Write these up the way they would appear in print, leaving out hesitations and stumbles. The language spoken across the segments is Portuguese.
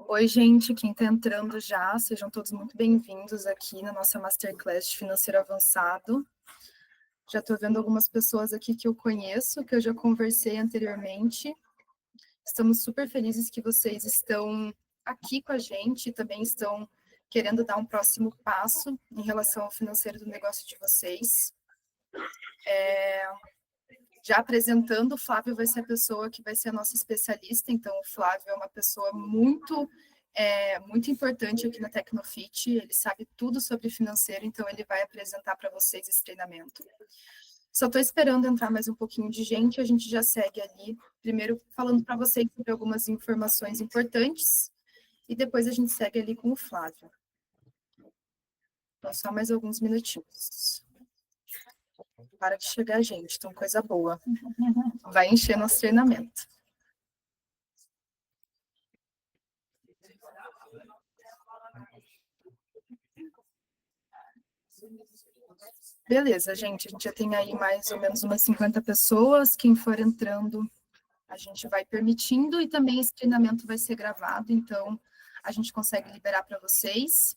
Oi, gente, quem está entrando já, sejam todos muito bem-vindos aqui na nossa Masterclass de Financeiro Avançado. Já estou vendo algumas pessoas aqui que eu conheço, que eu já conversei anteriormente. Estamos super felizes que vocês estão aqui com a gente e também estão querendo dar um próximo passo em relação ao financeiro do negócio de vocês. Já apresentando, o Flávio vai ser a pessoa que vai ser a nossa especialista, então o Flávio é uma pessoa muito importante aqui na Tecnofit, ele sabe tudo sobre financeiro, então ele vai apresentar para vocês esse treinamento. Só estou esperando entrar mais um pouquinho de gente, a gente já segue ali, primeiro falando para vocês sobre algumas informações importantes, e depois a gente segue ali com o Flávio. Então, só mais alguns minutinhos. Para de chegar gente, então coisa boa. Vai encher nosso treinamento. Beleza, gente, a gente já tem aí mais ou menos umas 50 pessoas, quem for entrando, a gente vai permitindo, e também esse treinamento vai ser gravado, então a gente consegue liberar para vocês.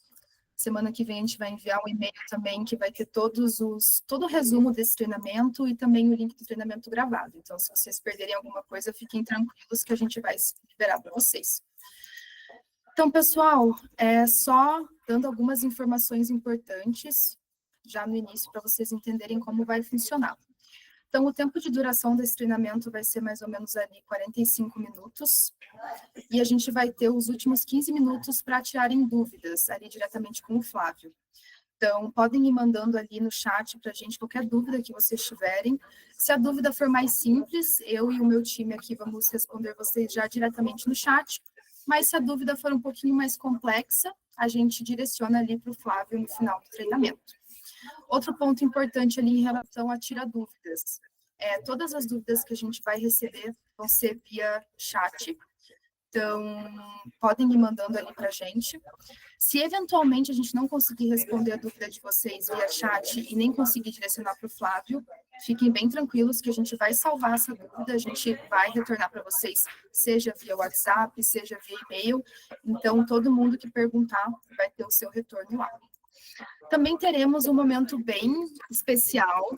Semana que vem a gente vai enviar um e-mail também que vai ter todo o resumo desse treinamento e também o link do treinamento gravado. Então, se vocês perderem alguma coisa, fiquem tranquilos que a gente vai liberar para vocês. Então, pessoal, só dando algumas informações importantes já no início para vocês entenderem como vai funcionar. Então, o tempo de duração desse treinamento vai ser mais ou menos ali 45 minutos, e a gente vai ter os últimos 15 minutos para tirarem dúvidas, ali diretamente com o Flávio. Então, podem ir mandando ali no chat para a gente qualquer dúvida que vocês tiverem. Se a dúvida for mais simples, eu e o meu time aqui vamos responder vocês já diretamente no chat, mas se a dúvida for um pouquinho mais complexa, a gente direciona ali para o Flávio no final do treinamento. Outro ponto importante ali em relação a tirar dúvidas. Todas as dúvidas que a gente vai receber vão ser via chat, então podem ir mandando ali para a gente. Se eventualmente a gente não conseguir responder a dúvida de vocês via chat e nem conseguir direcionar para o Flávio, fiquem bem tranquilos que a gente vai salvar essa dúvida, a gente vai retornar para vocês, seja via WhatsApp, seja via e-mail. Então, todo mundo que perguntar vai ter o seu retorno lá. Também teremos um momento bem especial,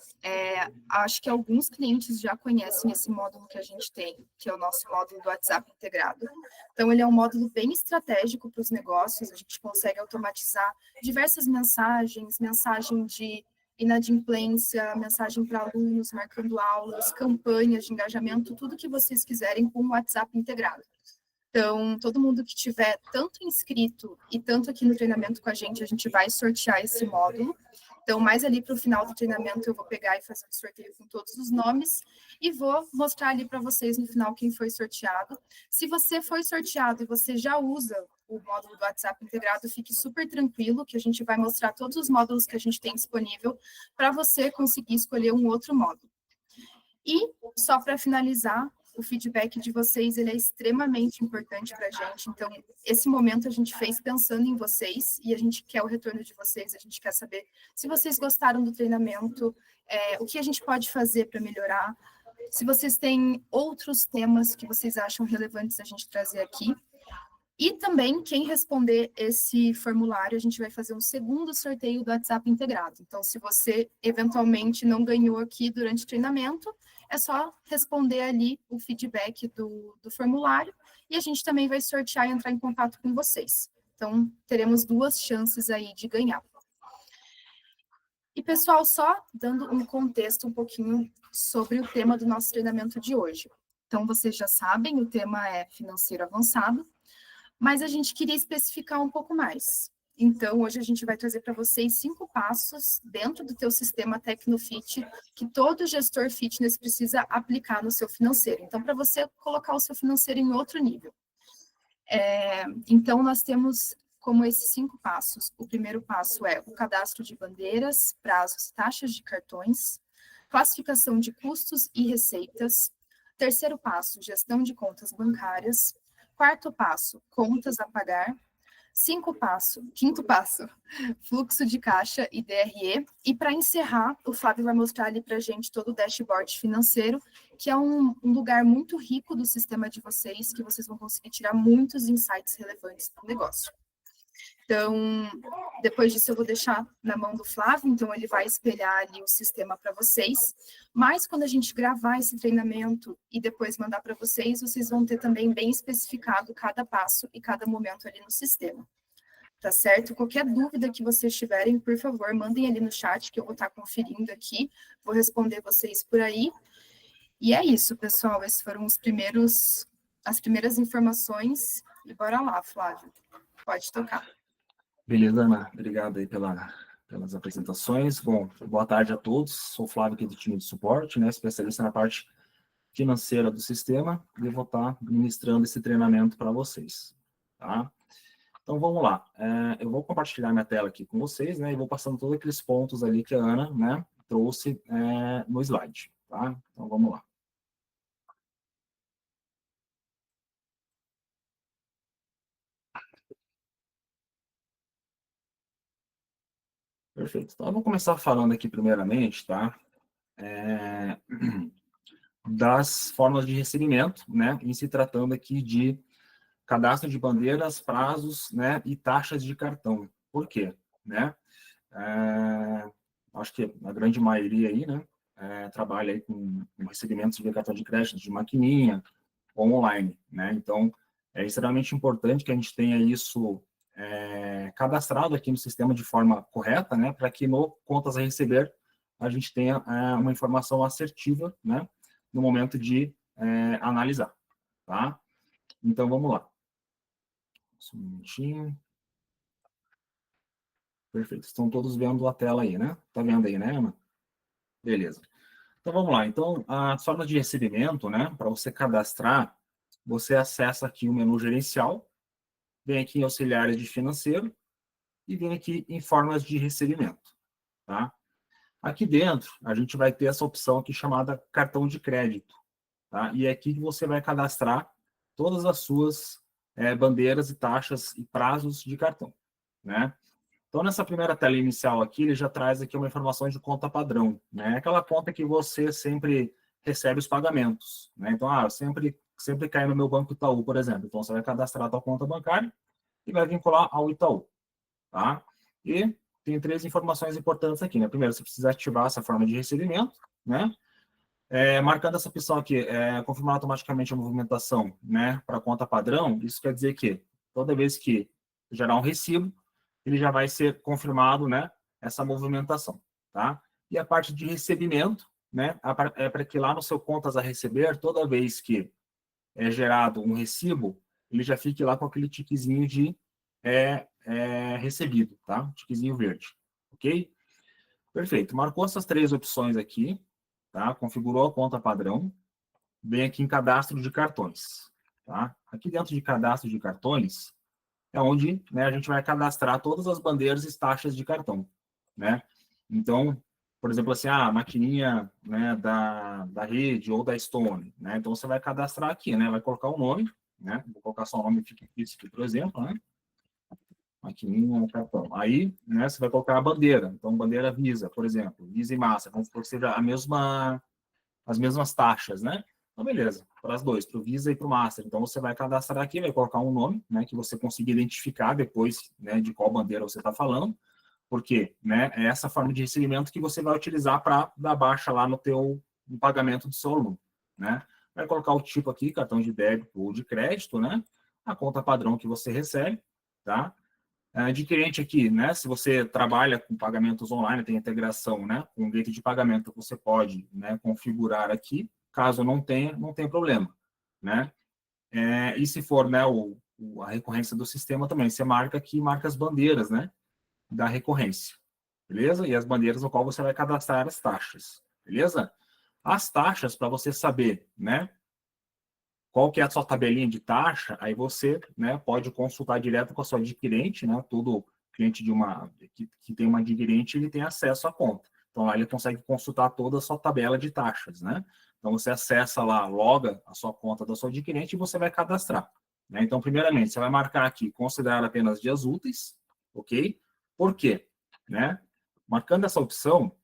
acho que alguns clientes já conhecem esse módulo que a gente tem, que é o nosso módulo do WhatsApp integrado. Então, ele é um módulo bem estratégico para os negócios, a gente consegue automatizar diversas mensagens, mensagem de inadimplência, mensagem para alunos, marcando aulas, campanhas de engajamento, tudo que vocês quiserem com o WhatsApp integrado. Então, todo mundo que tiver tanto inscrito e tanto aqui no treinamento com a gente vai sortear esse módulo. Então, mais ali para o final do treinamento, eu vou pegar e fazer um sorteio com todos os nomes e vou mostrar ali para vocês no final quem foi sorteado. Se você foi sorteado e você já usa o módulo do WhatsApp integrado, fique super tranquilo que a gente vai mostrar todos os módulos que a gente tem disponível para você conseguir escolher um outro módulo. E, só para finalizar, o feedback de vocês ele é extremamente importante para a gente, então esse momento a gente fez pensando em vocês e a gente quer o retorno de vocês, a gente quer saber se vocês gostaram do treinamento, o que a gente pode fazer para melhorar, se vocês têm outros temas que vocês acham relevantes a gente trazer aqui. E também, quem responder esse formulário, a gente vai fazer um segundo sorteio do WhatsApp integrado. Então, se você eventualmente não ganhou aqui durante o treinamento, é só responder ali o feedback do formulário e a gente também vai sortear e entrar em contato com vocês. Então, teremos 2 chances aí de ganhar. E, pessoal, só dando um contexto um pouquinho sobre o tema do nosso treinamento de hoje. Então, vocês já sabem, o tema é financeiro avançado, mas a gente queria especificar um pouco mais. Então, hoje a gente vai trazer para vocês 5 passos dentro do teu sistema Tecnofit que todo gestor fitness precisa aplicar no seu financeiro. Então, para você colocar o seu financeiro em outro nível. Então, nós temos como esses 5 passos. O primeiro passo é o cadastro de bandeiras, prazos, taxas de cartões, classificação de custos e receitas. Terceiro passo, gestão de contas bancárias. Quarto passo, contas a pagar. Quinto passo, fluxo de caixa e DRE. E para encerrar, o Flávio vai mostrar ali para a gente todo o dashboard financeiro, que é um lugar muito rico do sistema de vocês, que vocês vão conseguir tirar muitos insights relevantes para o negócio. Então, depois disso eu vou deixar na mão do Flávio, então ele vai espelhar ali o sistema para vocês. Mas quando a gente gravar esse treinamento e depois mandar para vocês, vocês vão ter também bem especificado cada passo e cada momento ali no sistema. Tá certo? Qualquer dúvida que vocês tiverem, por favor, mandem ali no chat, que eu vou estar conferindo aqui, vou responder vocês por aí. E é isso, pessoal, esses foram as primeiras informações, e bora lá, Flávio, pode tocar. Beleza, Ana, obrigado aí pelas apresentações. Bom, boa tarde a todos, sou o Flávio aqui do time de suporte, né, especialista na parte financeira do sistema, e eu vou estar ministrando esse treinamento para vocês, tá? Então, vamos lá. Eu vou compartilhar minha tela aqui com vocês, né, e vou passando todos aqueles pontos ali que a Ana, né, trouxe no slide, tá? Então, vamos lá. Perfeito. Então, eu vou começar falando aqui primeiramente, tá? Das formas de recebimento, né, em se tratando aqui de cadastro de bandeiras, prazos, né, e taxas de cartão. Por quê? Né? Acho que a grande maioria aí, né, trabalha aí com recebimentos de cartão de crédito, de maquininha, ou online, né? Então, é extremamente importante que a gente tenha isso cadastrado aqui no sistema de forma correta, né, para que no contas a receber a gente tenha uma informação assertiva, né, no momento de analisar, tá? Então, vamos lá. Só um minutinho. Perfeito. Estão todos vendo a tela aí, né? Tá vendo aí, né, Ana? Beleza. Então, vamos lá. Então, as formas de recebimento, né, para você cadastrar, você acessa aqui o menu gerencial, vem aqui em auxiliares de financeiro e vem aqui em formas de recebimento, tá? Aqui dentro, a gente vai ter essa opção aqui chamada cartão de crédito, tá? E é aqui que você vai cadastrar todas as suas bandeiras e taxas e prazos de cartão, né? Então, nessa primeira tela inicial aqui, ele já traz aqui uma informação de conta padrão, né? Aquela conta que você sempre recebe os pagamentos, né? Então, sempre cai no meu Banco Itaú, por exemplo. Então, você vai cadastrar a tua conta bancária e vai vincular ao Itaú, tá? E tem três informações importantes aqui, né? Primeiro, você precisa ativar essa forma de recebimento, né? Marcando essa opção aqui, confirmar automaticamente a movimentação, né, para a conta padrão, isso quer dizer que toda vez que gerar um recibo, ele já vai ser confirmado, né, essa movimentação, tá? E a parte de recebimento, né, é para que lá no seu contas a receber, toda vez que é gerado um recibo, ele já fique lá com aquele tiquezinho de recebido, tá? Tiquezinho verde, ok? Perfeito. Marcou essas três opções aqui, tá? Configurou a conta padrão, vem aqui em cadastro de cartões, tá? Aqui dentro de cadastro de cartões é onde, né, a gente vai cadastrar todas as bandeiras e taxas de cartão, né? Então, por exemplo, assim, a maquininha, né, da rede ou da Stone, né? Então, você vai cadastrar aqui, né? Vai colocar o nome, né? Vou colocar só o nome fictício aqui, por exemplo, né? Maquininha, cartão. Aí, né, você vai colocar a bandeira. Então, bandeira Visa, por exemplo, Visa e Master, vamos supor que seja as mesmas taxas, né? Então, beleza, para as dois, para o Visa e para o Master. Então, você vai cadastrar aqui, vai colocar um nome, né, que você consiga identificar depois, né, de qual bandeira você está falando, porque, né, é essa forma de recebimento que você vai utilizar para dar baixa lá no pagamento do seu aluno, né? Vai colocar o tipo aqui, cartão de débito ou de crédito, né? A conta padrão que você recebe, tá? Adquirente aqui, né? Se você trabalha com pagamentos online, tem integração, né? Com o gateway de pagamento, você pode, né, configurar aqui. Caso não tenha, não tem problema, né? E se for, né, a recorrência do sistema também, você marca aqui, marca as bandeiras, né? Da recorrência, beleza? E as bandeiras no qual você vai cadastrar as taxas, beleza? As taxas, para você saber, né? Qual que é a sua tabelinha de taxa, aí você, né, pode consultar direto com a sua adquirente, né, todo cliente que tem uma adquirente, ele tem acesso à conta. Então, lá ele consegue consultar toda a sua tabela de taxas, né? Então, você acessa lá, loga a sua conta da sua adquirente e você vai cadastrar, né? Então, primeiramente, você vai marcar aqui, considerar apenas dias úteis, ok? Por quê? Né? Marcando essa opção,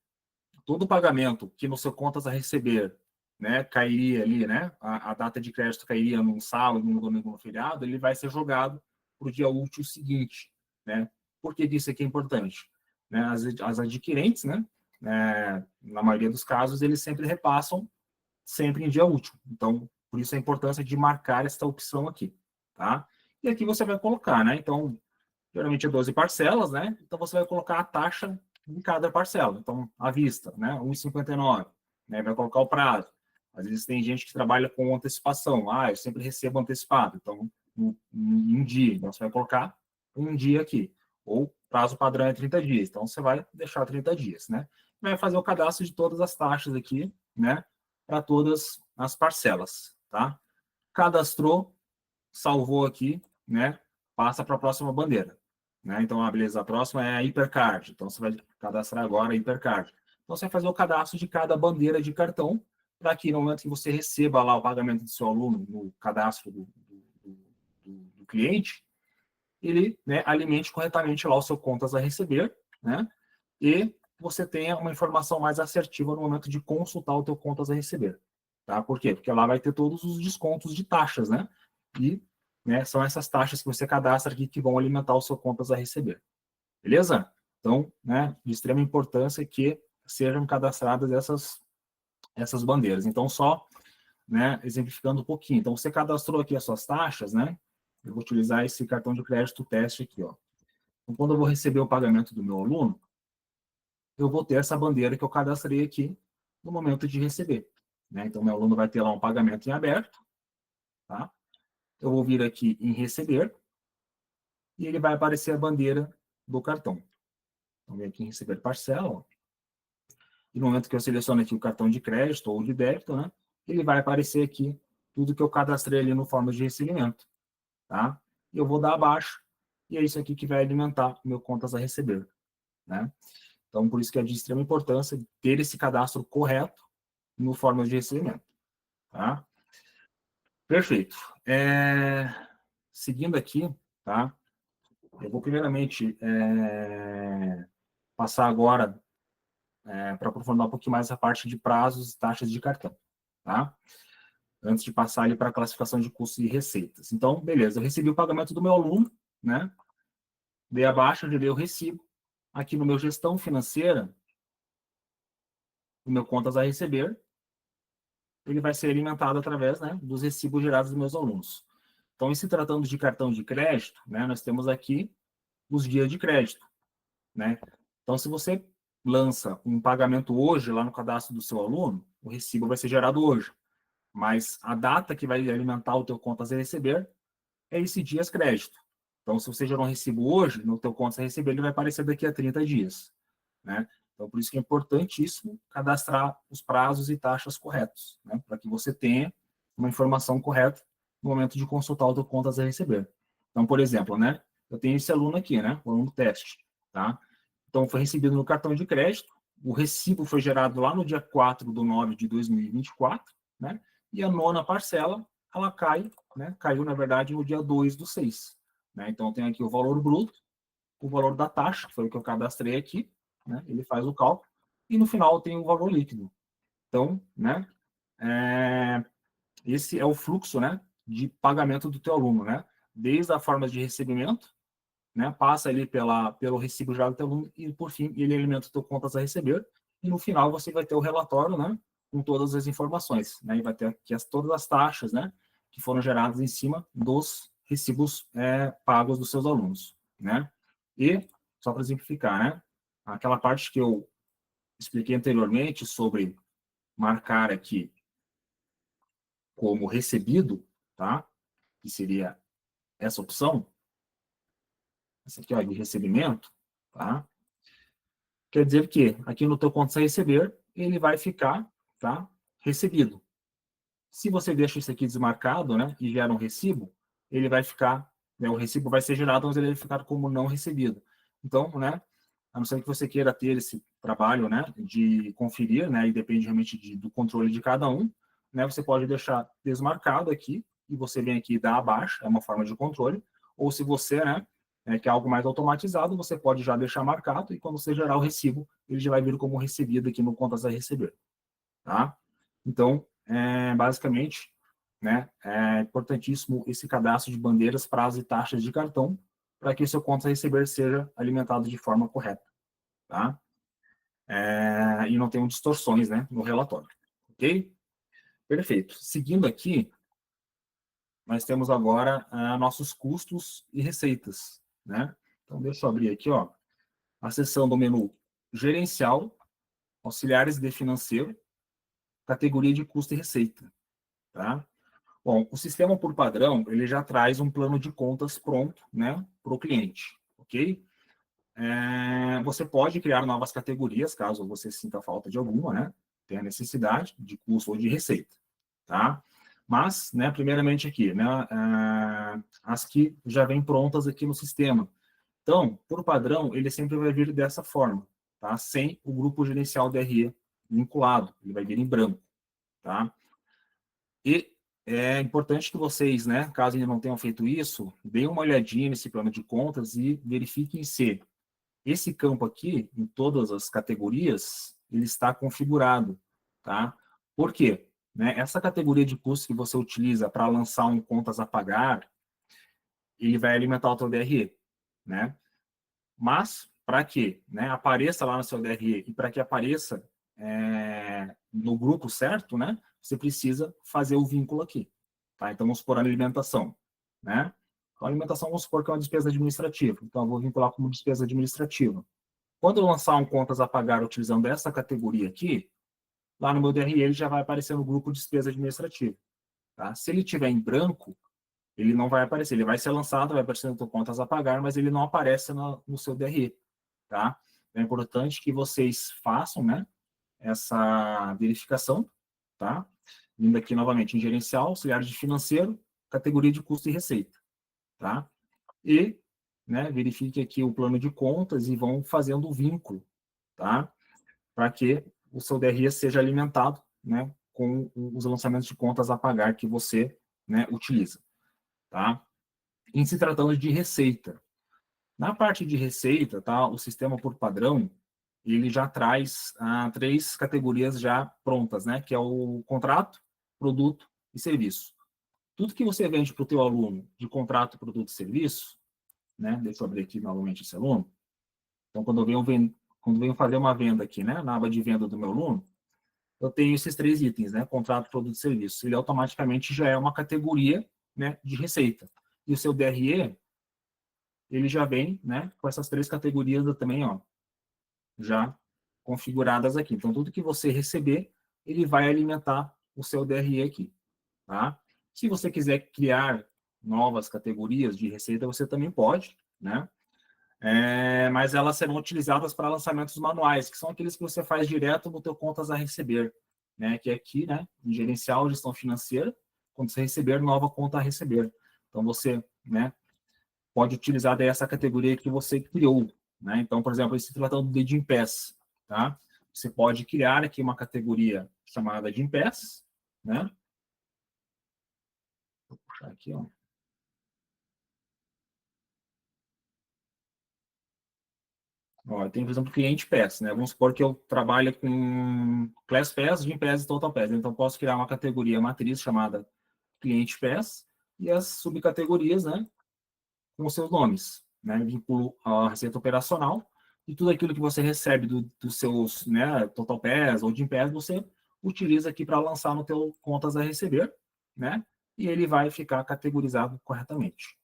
todo pagamento que no seu contas a receber, né, cairia ali, né, a data de crédito cairia num sábado, num domingo, num feriado, ele vai ser jogado para o dia útil seguinte, né? Por que isso aqui é importante? Né, as adquirentes, né, na maioria dos casos, eles sempre repassam sempre em dia útil. Então, por isso a importância de marcar esta opção aqui, tá? E aqui você vai colocar, né? Então, geralmente é 12 parcelas, né? Então, você vai colocar a taxa em cada parcela. Então, à vista, né? 1,59, né? Vai colocar o prazo. Às vezes tem gente que trabalha com antecipação. Ah, eu sempre recebo antecipado. Então, em um dia. Então, você vai colocar um dia aqui. Ou prazo padrão é 30 dias. Então, você vai deixar 30 dias, né? Vai fazer o cadastro de todas as taxas aqui, né? Para todas as parcelas, tá? Cadastrou, salvou aqui, né? Passa para a próxima bandeira, né? Então, beleza, a próxima é a Hipercard. Então, você vai cadastrar agora a Hipercard. Então, você vai fazer o cadastro de cada bandeira de cartão, para que no momento que você receba lá o pagamento do seu aluno no cadastro do cliente, ele, né, alimente corretamente lá o seu contas a receber, né? E você tenha uma informação mais assertiva no momento de consultar o teu contas a receber. Tá? Por quê? Porque lá vai ter todos os descontos de taxas, né? E, né, são essas taxas que você cadastra aqui que vão alimentar o seu contas a receber. Beleza? Então, né, de extrema importância que sejam cadastradas essas bandeiras. Então, só, né, exemplificando um pouquinho. Então, você cadastrou aqui as suas taxas, né? Eu vou utilizar esse cartão de crédito teste aqui, ó. Então, quando eu vou receber o pagamento do meu aluno, eu vou ter essa bandeira que eu cadastrei aqui no momento de receber, né? Então, meu aluno vai ter lá um pagamento em aberto, tá? Eu vou vir aqui em receber e ele vai aparecer a bandeira do cartão. Então, vem aqui em receber parcela, ó. E no momento que eu seleciono aqui o cartão de crédito ou de débito, né? Ele vai aparecer aqui tudo que eu cadastrei ali no forma de recebimento, tá? E eu vou dar abaixo e é isso aqui que vai alimentar o meu contas a receber, né? Então, por isso que é de extrema importância ter esse cadastro correto no forma de recebimento, tá? Perfeito. Seguindo aqui, tá? Eu vou primeiramente passar agora para aprofundar um pouquinho mais a parte de prazos e taxas de cartão, tá? Antes de passar ali para a classificação de custos e receitas. Então, beleza, eu recebi o pagamento do meu aluno, né? Dei abaixo, gerei o recibo. Aqui no meu gestão financeira, o meu contas a receber, ele vai ser alimentado através, né, dos recibos gerados dos meus alunos. Então, em se tratando de cartão de crédito, né, nós temos aqui os dias de crédito, né? Então, se você lança um pagamento hoje lá no cadastro do seu aluno, o recibo vai ser gerado hoje. Mas a data que vai alimentar o teu contas a receber é esse dias crédito. Então, se você gerou um recibo hoje, no teu contas a receber, ele vai aparecer daqui a 30 dias, né? Então, por isso que é importantíssimo cadastrar os prazos e taxas corretos, né? Para que você tenha uma informação correta no momento de consultar o teu contas a receber. Então, por exemplo, né? Eu tenho esse aluno aqui, né? O aluno teste, tá? Então, foi recebido no cartão de crédito, o recibo foi gerado lá no dia 4/9/2024, né? E a nona parcela, ela cai, né? Caiu, na verdade, no dia 2/6, né? Então, tem aqui o valor bruto, o valor da taxa, que foi o que eu cadastrei aqui, né? Ele faz o cálculo, e no final tem o valor líquido. Então, né? Esse é o fluxo, né? De pagamento do teu aluno, né? Desde a forma de recebimento, né? Passa ali pelo recibo já do teu aluno e, por fim, ele alimenta o teu contas a receber, e no final você vai ter o relatório, né? Com todas as informações, né? E vai ter aqui todas as taxas, né? Que foram geradas em cima dos recibos pagos dos seus alunos, né? E, só para exemplificar, né? Aquela parte que eu expliquei anteriormente sobre marcar aqui como recebido, tá? Que seria essa opção, essa aqui, ó, de recebimento, tá? Quer dizer que aqui no teu contas a receber, ele vai ficar, tá? Recebido. Se você deixa isso aqui desmarcado, né? E gera um recibo, ele vai ficar, né, o recibo vai ser gerado, mas ele vai ficar como não recebido. Então, né? A não ser que você queira ter esse trabalho, né? De conferir, né? E depende realmente do controle de cada um, né? Você pode deixar desmarcado aqui, e você vem aqui e dá abaixo, é uma forma de controle, ou se você, né, quer algo mais automatizado, você pode já deixar marcado, e quando você gerar o recibo, ele já vai vir como recebido aqui no contas a receber, tá? Então, basicamente, né, é importantíssimo esse cadastro de bandeiras, prazos e taxas de cartão, para que o seu contas a receber seja alimentado de forma correta, tá? E não tenham distorções, né, no relatório, ok? Perfeito. Seguindo aqui, nós temos agora nossos custos e receitas, né? Então, deixa eu abrir aqui, ó, a seção do menu gerencial, auxiliares de financeiro, categoria de custo e receita, tá? Bom, o sistema por padrão, ele já traz um plano de contas pronto, né, para o cliente, ok? Você pode criar novas categorias, caso você sinta falta de alguma, né? Tenha necessidade de custo ou de receita, tá? Mas, né, primeiramente aqui, né, as que já vêm prontas aqui no sistema. Então, por padrão, ele sempre vai vir dessa forma, tá? Sem o grupo gerencial DRE vinculado, ele vai vir em branco, tá? E é importante que vocês, né, caso ainda não tenham feito isso, deem uma olhadinha nesse plano de contas e verifiquem se esse campo aqui, em todas as categorias, ele está configurado, tá? Por quê? Né, essa categoria de custos que você utiliza para lançar um contas a pagar, ele vai alimentar o teu DRE, né? Mas, para que, né, apareça lá no seu DRE e para que apareça no grupo certo, né, você precisa fazer o vínculo aqui, tá? Então, vamos supor a alimentação, né? A alimentação, vamos supor que é uma despesa administrativa. Então, eu vou vincular como despesa administrativa. Quando eu lançar um contas a pagar utilizando essa categoria aqui, lá no meu DRE ele já vai aparecer no grupo despesa administrativa, tá? Se ele estiver em branco, ele não vai aparecer. Ele vai ser lançado, vai aparecer no teu contas a pagar, mas ele não aparece no seu DRE, tá? É importante que vocês façam, né, essa verificação, tá? Vindo aqui novamente em gerencial, auxiliar de financeiro, categoria de custo e receita, tá? E, né, verifique aqui o plano de contas e vão fazendo o vínculo, tá? Para que o seu DRE seja alimentado, né, com os lançamentos de contas a pagar que você, né, utiliza, tá? Em se tratando de receita. Na parte de receita, tá, o sistema por padrão, ele já traz 3 categorias já prontas, né, que é o contrato, produto e serviço. Tudo que você vende para o teu aluno de contrato, produto e serviço, né, deixa eu abrir aqui novamente esse aluno. Então, quando eu venho fazer uma venda aqui, né, na aba de venda do meu aluno, eu tenho esses 3 itens, né, contrato, produto e serviço. Ele automaticamente já é uma categoria, né, de receita. E o seu DRE, ele já vem, né, com essas 3 categorias também, ó, já configuradas aqui. Então, tudo que você receber, ele vai alimentar o seu DRE aqui, tá? Se você quiser criar novas categorias de receita, você também pode, né? Mas elas serão utilizadas para lançamentos manuais, que são aqueles que você faz direto no teu contas a receber, né? Que é aqui, né, em gerencial, gestão financeira, quando você receber, nova conta a receber. Então, você, né, pode utilizar daí essa categoria que você criou, né? Então, por exemplo, se tratando de Gympass, tá? Você pode criar aqui uma categoria chamada Gympass, né? Vou puxar aqui, ó. Ó, tem, por exemplo, cliente PES, né? Vamos supor que eu trabalho com Class PES, Gympass e Total PES. Então, posso criar uma categoria matriz chamada cliente PES e as subcategorias, né, com os seus nomes, né? Vinculo a receita operacional e tudo aquilo que você recebe dos seus, né, Total PES ou Gympass, você utiliza aqui para lançar no teu contas a receber, né? E ele vai ficar categorizado corretamente,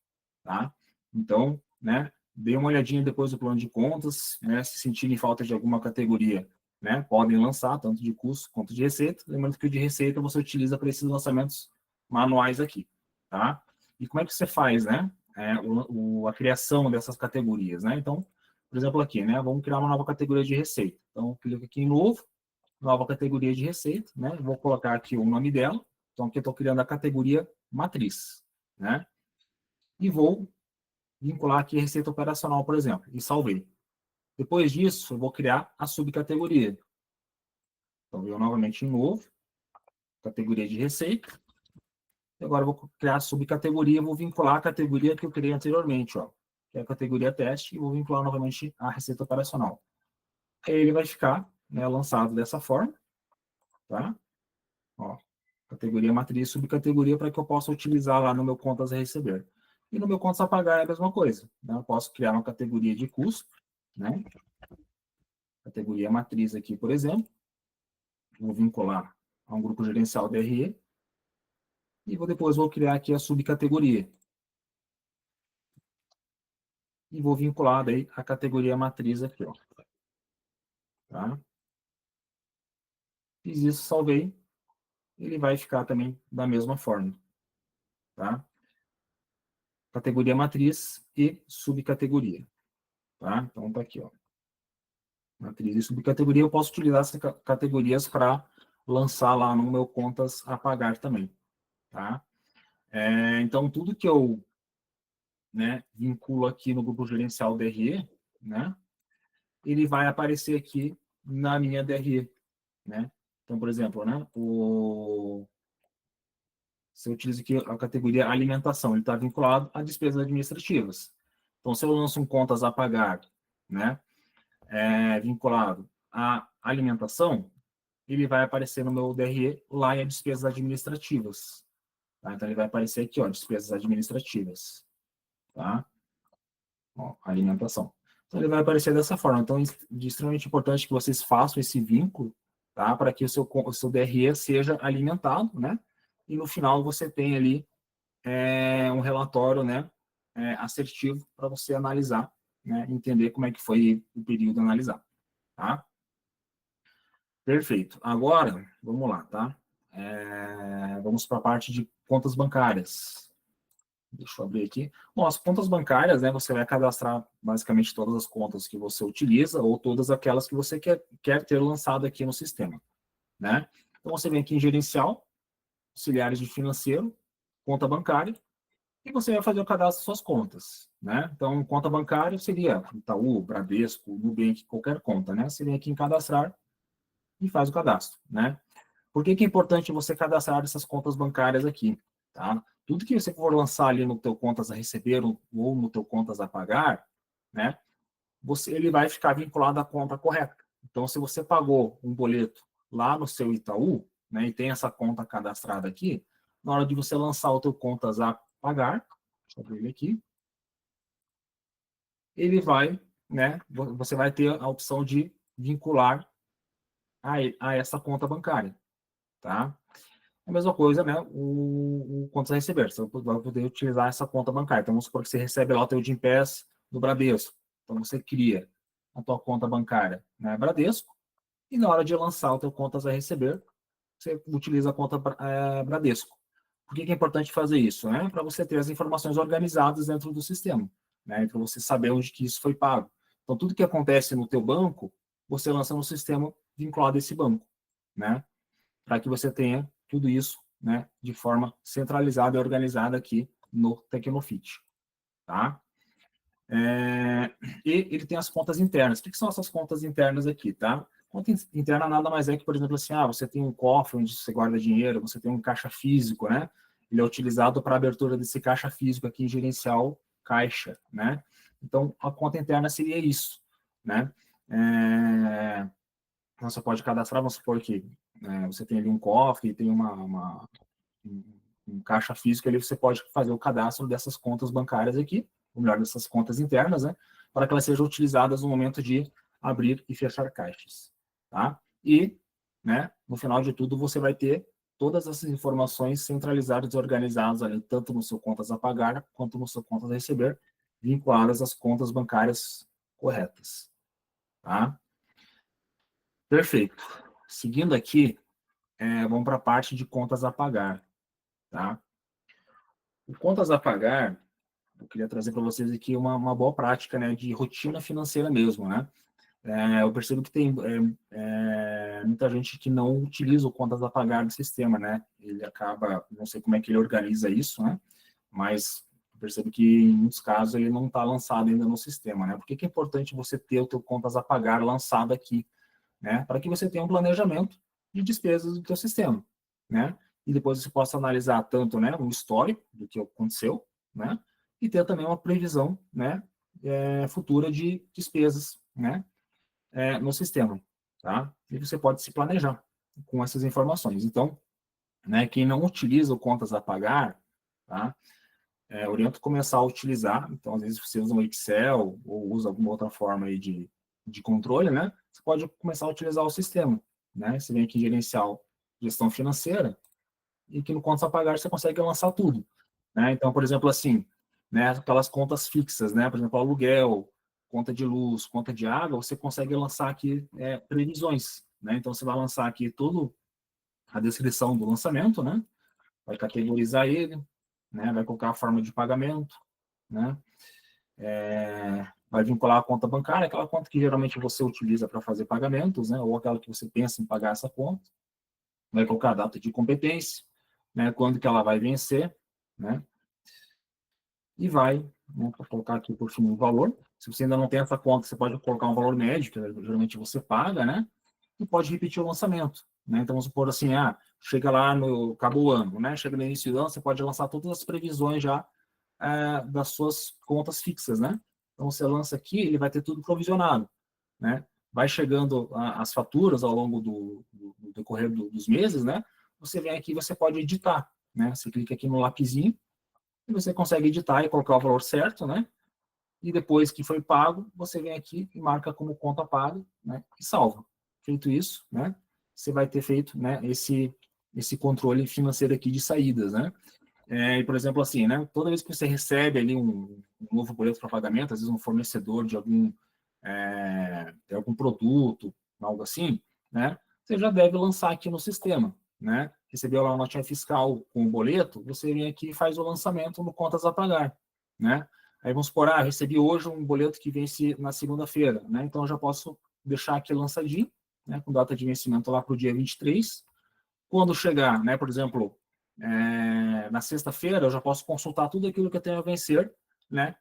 tá? Então, né, dê uma olhadinha depois do plano de contas, né, se sentirem falta de alguma categoria, né, podem lançar, tanto de custo quanto de receita. Lembrando que o de receita você utiliza para esses lançamentos manuais aqui, tá? E como é que você faz, né, a criação dessas categorias, né? Então, por exemplo, aqui, né, vamos criar uma nova categoria de receita. Então, clico aqui em novo, nova categoria de receita, né? Vou colocar aqui o nome dela. Então, aqui eu estou criando a categoria matriz, né? E vou vincular aqui a receita operacional, por exemplo, e salvei. Depois disso, eu vou criar a subcategoria. Então, eu novamente em novo, categoria de receita, E agora eu vou criar a subcategoria, vou vincular a categoria que eu criei anteriormente, ó, que é a categoria teste, e vou vincular novamente a receita operacional. Aí ele vai ficar, né, lançado dessa forma, tá? Ó, categoria matriz, subcategoria, para que eu possa utilizar lá no meu contas a receber. E no meu contas a pagar é a mesma coisa, né? Eu posso criar uma categoria de custo, né? Categoria matriz aqui, por exemplo. Vou vincular a um grupo gerencial DRE. E depois vou criar aqui a subcategoria. E vou vincular daí a categoria matriz aqui, ó. Tá? Fiz isso, salvei. Ele vai ficar também da mesma forma. Tá? Categoria matriz e subcategoria. Tá? Então tá aqui, ó. Matriz e subcategoria, eu posso utilizar essas categorias para lançar lá no meu contas a pagar também. Tá? Então, tudo que eu, né, vinculo aqui no grupo gerencial DRE, né, ele vai aparecer aqui na minha DRE. Né? Então, por exemplo, né, se eu utilizo aqui a categoria alimentação, ele está vinculado a despesas administrativas. Então, se eu lanço um contas a pagar, né, vinculado à alimentação, ele vai aparecer no meu DRE lá em despesas administrativas. Tá? Então, ele vai aparecer aqui, ó, despesas administrativas. Tá? Ó, alimentação. Então, ele vai aparecer dessa forma. Então, é extremamente importante que vocês façam esse vínculo, tá? Para que o seu DRE seja alimentado, né? E no final você tem ali um relatório, né? Assertivo para você analisar, né? Entender como é que foi o período analisado, tá? Perfeito. Agora, vamos lá, tá? Vamos para a parte de contas bancárias. Deixa eu abrir aqui. Bom, as contas bancárias, né, você vai cadastrar basicamente todas as contas que você utiliza ou todas aquelas que você quer ter lançado aqui no sistema, né? Então, você vem aqui em gerencial, auxiliares de financeiro, conta bancária, e você vai fazer o cadastro das suas contas, né? Então, conta bancária seria Itaú, Bradesco, Nubank, qualquer conta, né? Você vem aqui em cadastrar e faz o cadastro, né? Por que é importante você cadastrar essas contas bancárias aqui? Tá? Tudo que você for lançar ali no teu contas a receber ou no teu contas a pagar, né, ele vai ficar vinculado à conta correta. Então, se você pagou um boleto lá no seu Itaú, né, e tem essa conta cadastrada aqui, na hora de você lançar o teu contas a pagar, deixa eu abrir ele aqui, ele vai, né, você vai ter a opção de vincular a essa conta bancária, tá? A mesma coisa, né, o contas a receber. Você vai poder utilizar essa conta bancária. Então, vamos supor que você recebe lá o teu Gympass do Bradesco. Então, você cria a tua conta bancária na Bradesco e na hora de lançar o teu contas a receber, você utiliza a conta Bradesco. Por que é importante fazer isso? Né? Para você ter as informações organizadas dentro do sistema, né? Para você saber onde que isso foi pago. Então, tudo que acontece no teu banco, você lança no sistema vinculado a esse banco, né? Para que você tenha tudo isso, né, de forma centralizada e organizada aqui no Tecnofit, tá? E ele tem as contas internas. O que são essas contas internas aqui, tá? Conta interna nada mais é que, por exemplo, assim, você tem um cofre onde você guarda dinheiro, você tem um caixa físico, né? Ele é utilizado para a abertura desse caixa físico aqui em gerencial caixa, né? Então, a conta interna seria isso, né? Você pode cadastrar, vamos supor que você tem ali um cofre, tem um caixa físico ali, você pode fazer o cadastro dessas contas bancárias aqui, ou melhor, dessas contas internas, né, para que elas sejam utilizadas no momento de abrir e fechar caixas, tá? E, né, no final de tudo, você vai ter todas essas informações centralizadas e organizadas ali, tanto no seu contas a pagar, quanto no seu contas a receber, vinculadas às contas bancárias corretas, tá? Perfeito. Seguindo aqui, vamos para a parte de contas a pagar, tá? O contas a pagar, eu queria trazer para vocês aqui uma boa prática, né, de rotina financeira mesmo, né? Eu percebo que tem muita gente que não utiliza o contas a pagar do sistema, né? Ele acaba, não sei como é que ele organiza isso, né? Mas eu percebo que em muitos casos ele não está lançado ainda no sistema, né? Por que é importante você ter o teu contas a pagar lançado aqui, né? Para que você tenha um planejamento de despesas do teu sistema, né? e depois você possa analisar tanto, né, um histórico do que aconteceu, né, e ter também uma previsão, né, futura de despesas, né, no sistema, tá? E você pode se planejar com essas informações. Então, né, quem não utiliza o contas a pagar, tá? Oriento começar a utilizar. Então, às vezes você usa um Excel ou usa alguma outra forma aí de controle, né? Você pode começar a utilizar o sistema, né? Você vem aqui em gerencial gestão financeira e que no contas a pagar você consegue lançar tudo, né? Então, por exemplo, assim, né, aquelas contas fixas, né? Por exemplo, aluguel, conta de luz, conta de água, você consegue lançar aqui previsões, né? Então, você vai lançar aqui tudo a descrição do lançamento, né? Vai categorizar ele, né? Vai colocar a forma de pagamento, né? Vai vincular a conta bancária, aquela conta que geralmente você utiliza para fazer pagamentos, né? Ou aquela que você pensa em pagar essa conta. Vai colocar a data de competência, né? Quando que ela vai vencer, né? E vai, né, colocar aqui por fim o valor. Se você ainda não tem essa conta, você pode colocar um valor médio, que geralmente você paga, né? E pode repetir o lançamento, né? Então, vamos supor assim, chega lá no acabou o ano, né? Chega no início do ano, você pode lançar todas as previsões já das suas contas fixas, né? Então, você lança aqui, ele vai ter tudo provisionado, né? Vai chegando as faturas ao longo do decorrer dos meses, né? Você vem aqui, você pode editar, né? Você clica aqui no lapisinho e você consegue editar e colocar o valor certo, né? E depois que foi pago, você vem aqui e marca como conta paga, né? E salva. Feito isso, né? Você vai ter feito, né? Esse controle financeiro aqui de saídas, né? E, por exemplo, assim, né? Toda vez que você recebe ali um novo boleto para pagamento, às vezes um fornecedor de algum produto, algo assim, né? Você já deve lançar aqui no sistema, né? Recebeu lá uma notinha fiscal com o boleto, você vem aqui e faz o lançamento no contas a pagar, né? Aí vamos supor, recebi hoje um boleto que vence na segunda-feira, né? Então eu já posso deixar aqui lançadinho, né? Com data de vencimento lá para o dia 23. Quando chegar, né? Por exemplo, na sexta-feira, eu já posso consultar tudo aquilo que eu tenho a vencer, né?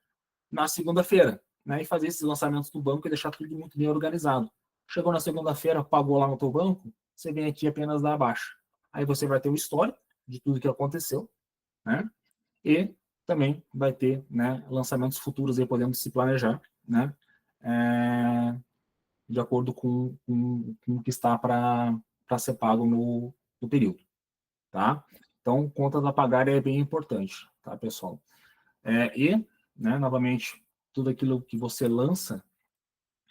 Na segunda-feira, né? E fazer esses lançamentos do banco e deixar tudo muito bem organizado. Chegou na segunda-feira, pagou lá no teu banco, você vem aqui apenas dar a baixa. Aí você vai ter o histórico de tudo que aconteceu, né? E também vai ter, né, lançamentos futuros aí podendo se planejar, né? De acordo com o que está para ser pago no período, tá? Então, contas a pagar é bem importante, tá, pessoal? Né, novamente, tudo aquilo que você lança,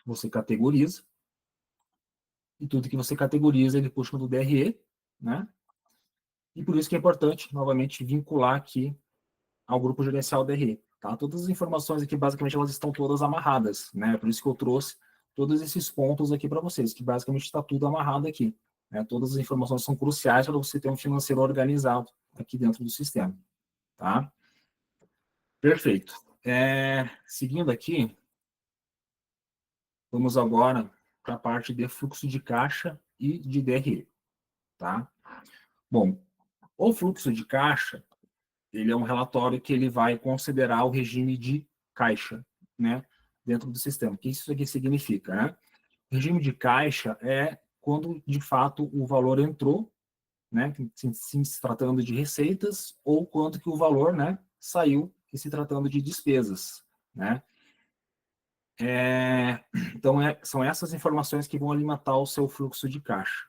você categoriza, e tudo que você categoriza, ele puxa do DRE, né? E por isso que é importante, novamente, vincular aqui ao grupo gerencial DRE, tá? Todas as informações aqui, basicamente, elas estão todas amarradas, né? Por isso que eu trouxe todos esses pontos aqui para vocês, que basicamente está tudo amarrado aqui, né? Todas as informações são cruciais para você ter um financeiro organizado aqui dentro do sistema, tá? Perfeito. Seguindo aqui, vamos agora para a parte de fluxo de caixa e de DRE, tá? Bom, o fluxo de caixa, ele é um relatório que ele vai considerar o regime de caixa, né, dentro do sistema. O que isso aqui significa, né? O regime de caixa é quando, de fato, o valor entrou, né, se tratando de receitas, ou quanto que o valor, né, saiu, se tratando de despesas, né? Então, são essas informações que vão alimentar o seu fluxo de caixa.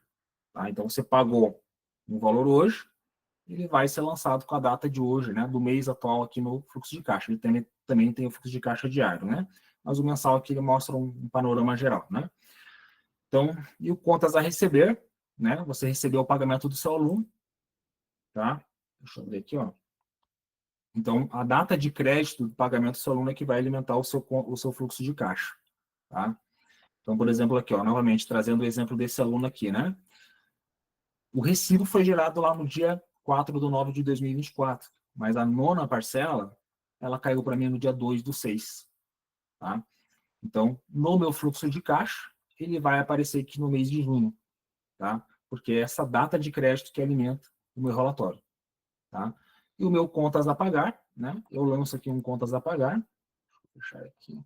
Tá? Então, você pagou um valor hoje, ele vai ser lançado com a data de hoje, né, do mês atual aqui no fluxo de caixa. Ele também tem o fluxo de caixa diário, né? Mas o mensal aqui ele mostra um panorama geral, né? Então, e o contas a receber, né? Você recebeu o pagamento do seu aluno, tá? Deixa eu ver aqui, ó. Então, a data de crédito do pagamento do seu aluno é que vai alimentar o seu fluxo de caixa, tá? Então, por exemplo, aqui, ó, novamente, trazendo o exemplo desse aluno aqui, né? O recibo foi gerado lá no dia 4/9/2024, mas a nona parcela, ela caiu para mim no dia 2/6, tá? Então, no meu fluxo de caixa, ele vai aparecer aqui no mês de junho, tá? Porque é essa data de crédito que alimenta o meu relatório, tá? E o meu contas a pagar, né? Eu lanço aqui um contas a pagar, deixa eu fechar aqui.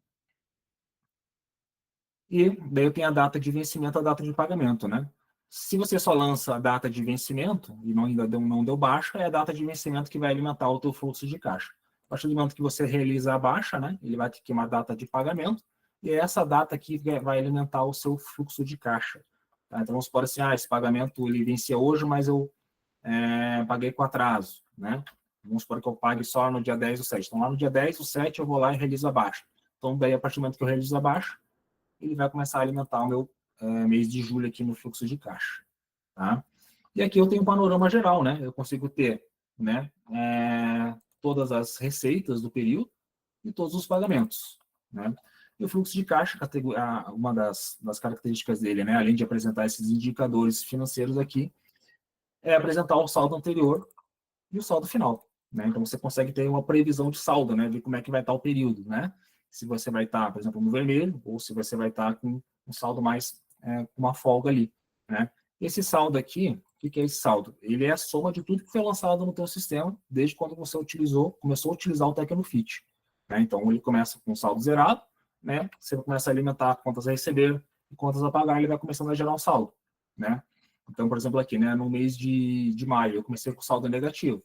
E daí eu tenho a data de vencimento, a data de pagamento, né? Se você só lança a data de vencimento e não deu baixa, é a data de vencimento que vai alimentar o teu fluxo de caixa. A partir do momento que você realiza a baixa, né, ele vai ter que uma data de pagamento, e é essa data aqui vai alimentar o seu fluxo de caixa. Tá? Então, vamos supor assim, esse pagamento ele vencia hoje, mas eu paguei com atraso, né? Vamos supor que eu pague só no dia 10 do 7. Então, lá no dia 10 do 7, eu vou lá e realizo a baixa. Então, daí, a partir do momento que eu realizo a baixa, ele vai começar a alimentar o meu mês de julho aqui no fluxo de caixa. Tá? E aqui eu tenho um panorama geral, né? Eu consigo ter, né, todas as receitas do período e todos os pagamentos, né? E o fluxo de caixa, uma das características dele, né, além de apresentar esses indicadores financeiros aqui, é apresentar o saldo anterior e o saldo final, né? Então você consegue ter uma previsão de saldo, né? Ver como é que vai estar o período, né? Se você vai estar, por exemplo, no vermelho, ou se você vai estar com um saldo mais, com uma folga ali, né? Esse saldo aqui, o que é esse saldo? Ele é a soma de tudo que foi lançado no teu sistema, desde quando você começou a utilizar o Tecnofit, né? Então ele começa com um saldo zerado, né? Você começa a alimentar contas a receber e contas a pagar, ele vai começando a gerar um saldo, né? Então, por exemplo, aqui, né, no mês de maio, eu comecei com saldo negativo.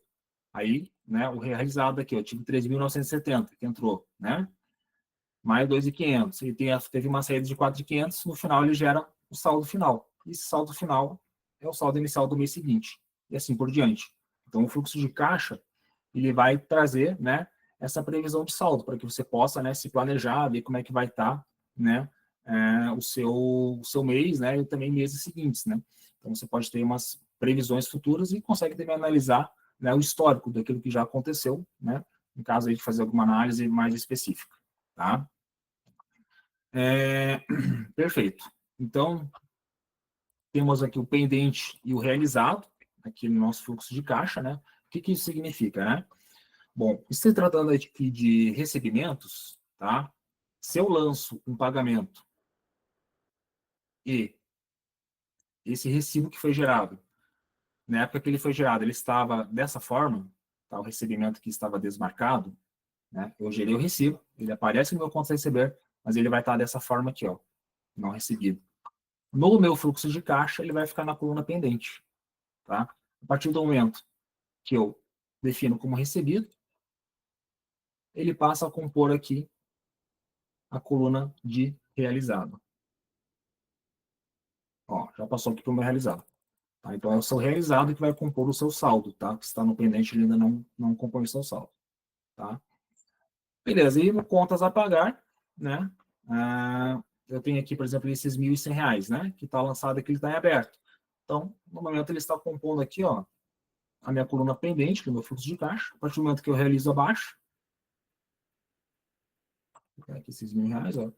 Aí, né, o realizado aqui, eu tive 3.970 que entrou, né? Mais 2.500. E teve uma saída de 4.500, no final ele gera o saldo final. E esse saldo final é o saldo inicial do mês seguinte. E assim por diante. Então, o fluxo de caixa, ele vai trazer, né, essa previsão de saldo, para que você possa, né, se planejar, ver como é que vai estar, né, o seu mês, né, e também meses seguintes, né? Então, você pode ter umas previsões futuras e consegue também analisar, né, o histórico daquilo que já aconteceu, né, em caso aí de fazer alguma análise mais específica, tá? Perfeito. Então, temos aqui o pendente e o realizado, aqui no nosso fluxo de caixa, né? O que isso significa, né? Bom, se tratando aqui de recebimentos, tá? Se eu lanço um pagamento e esse recibo que foi gerado, na época que ele foi gerado, ele estava dessa forma, tá? O recebimento que estava desmarcado, né? Eu gerei o recibo, ele aparece no meu conta a receber, mas ele vai estar dessa forma aqui, ó, não recebido. No meu fluxo de caixa, ele vai ficar na coluna pendente, tá? A partir do momento que eu defino como recebido, ele passa a compor aqui a coluna de realizado. Ó, já passou aqui para o meu realizado. Tá? Então, é o seu realizado que vai compor o seu saldo, tá? Que está no pendente, ele ainda não compõe o seu saldo, tá? Beleza, e no contas a pagar, né? Eu tenho aqui, por exemplo, esses R$ 1.100, né? Que está lançado aqui, ele está em aberto. Então, no momento ele está compondo aqui, ó, a minha coluna pendente, que é o meu fluxo de caixa. A partir do momento que eu realizo abaixo, vou pegar aqui esses R$ 1.000, ó,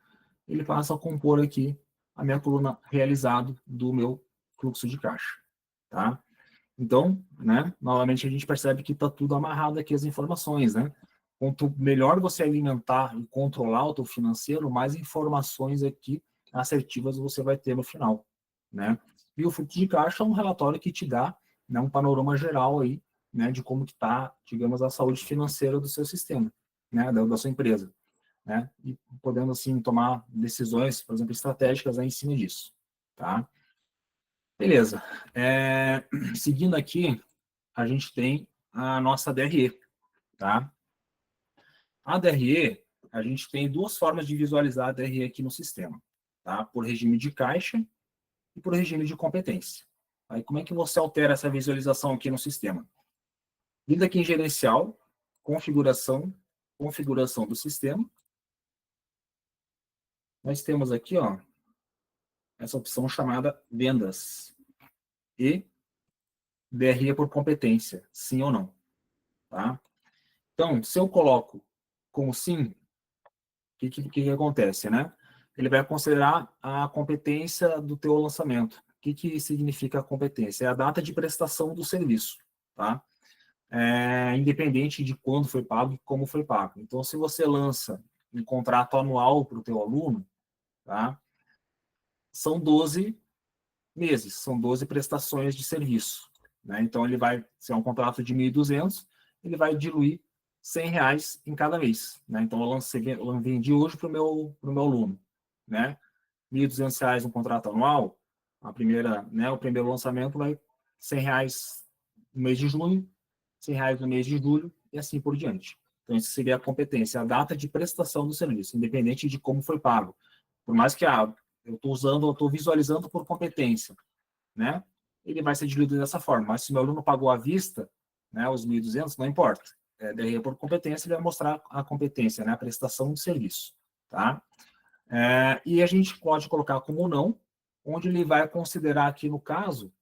ele passa a compor aqui a minha coluna realizado do meu fluxo de caixa, tá? Então, né, novamente a gente percebe que está tudo amarrado aqui as informações, né? Quanto melhor você alimentar e controlar o teu financeiro, mais informações aqui assertivas você vai ter no final, né? E o fluxo de caixa é um relatório que te dá, né, um panorama geral aí, né, de como que está, digamos, a saúde financeira do seu sistema, né, da sua empresa, né? E podendo, assim, tomar decisões, por exemplo, estratégicas aí em cima disso, tá? Beleza. Seguindo aqui, a gente tem a nossa DRE, tá? A DRE, a gente tem duas formas de visualizar a DRE aqui no sistema, tá? Por regime de caixa e por regime de competência. Aí, como é que você altera essa visualização aqui no sistema? Vindo aqui em gerencial, configuração do sistema. Nós temos aqui, ó, essa opção chamada vendas e DRE por competência, sim ou não, tá? Então, se eu coloco como sim, o que acontece, né? Ele vai considerar a competência do teu lançamento. O que significa a competência? É a data de prestação do serviço, tá? Independente de quando foi pago e como foi pago. Então, se você lança um contrato anual para o teu aluno, tá? São 12 meses, são 12 prestações de serviço, né? Então, ele vai, se é um contrato de 1.200, ele vai diluir R$ 100 em cada mês, né? Então, eu vendi hoje para o meu aluno, né? R$ 1.200 um contrato anual, o primeiro lançamento vai R$100 no mês de junho, R$100 no mês de julho, e assim por diante. Então, isso seria a competência, a data de prestação do serviço, independente de como foi pago. Por mais que eu estou visualizando por competência, né? Ele vai ser dividido dessa forma. Mas se meu aluno pagou à vista, né, os 1.200, não importa. Daí, por competência, ele vai mostrar a competência, né, a prestação de serviço. Tá? E a gente pode colocar como não, onde ele vai considerar aqui, no caso,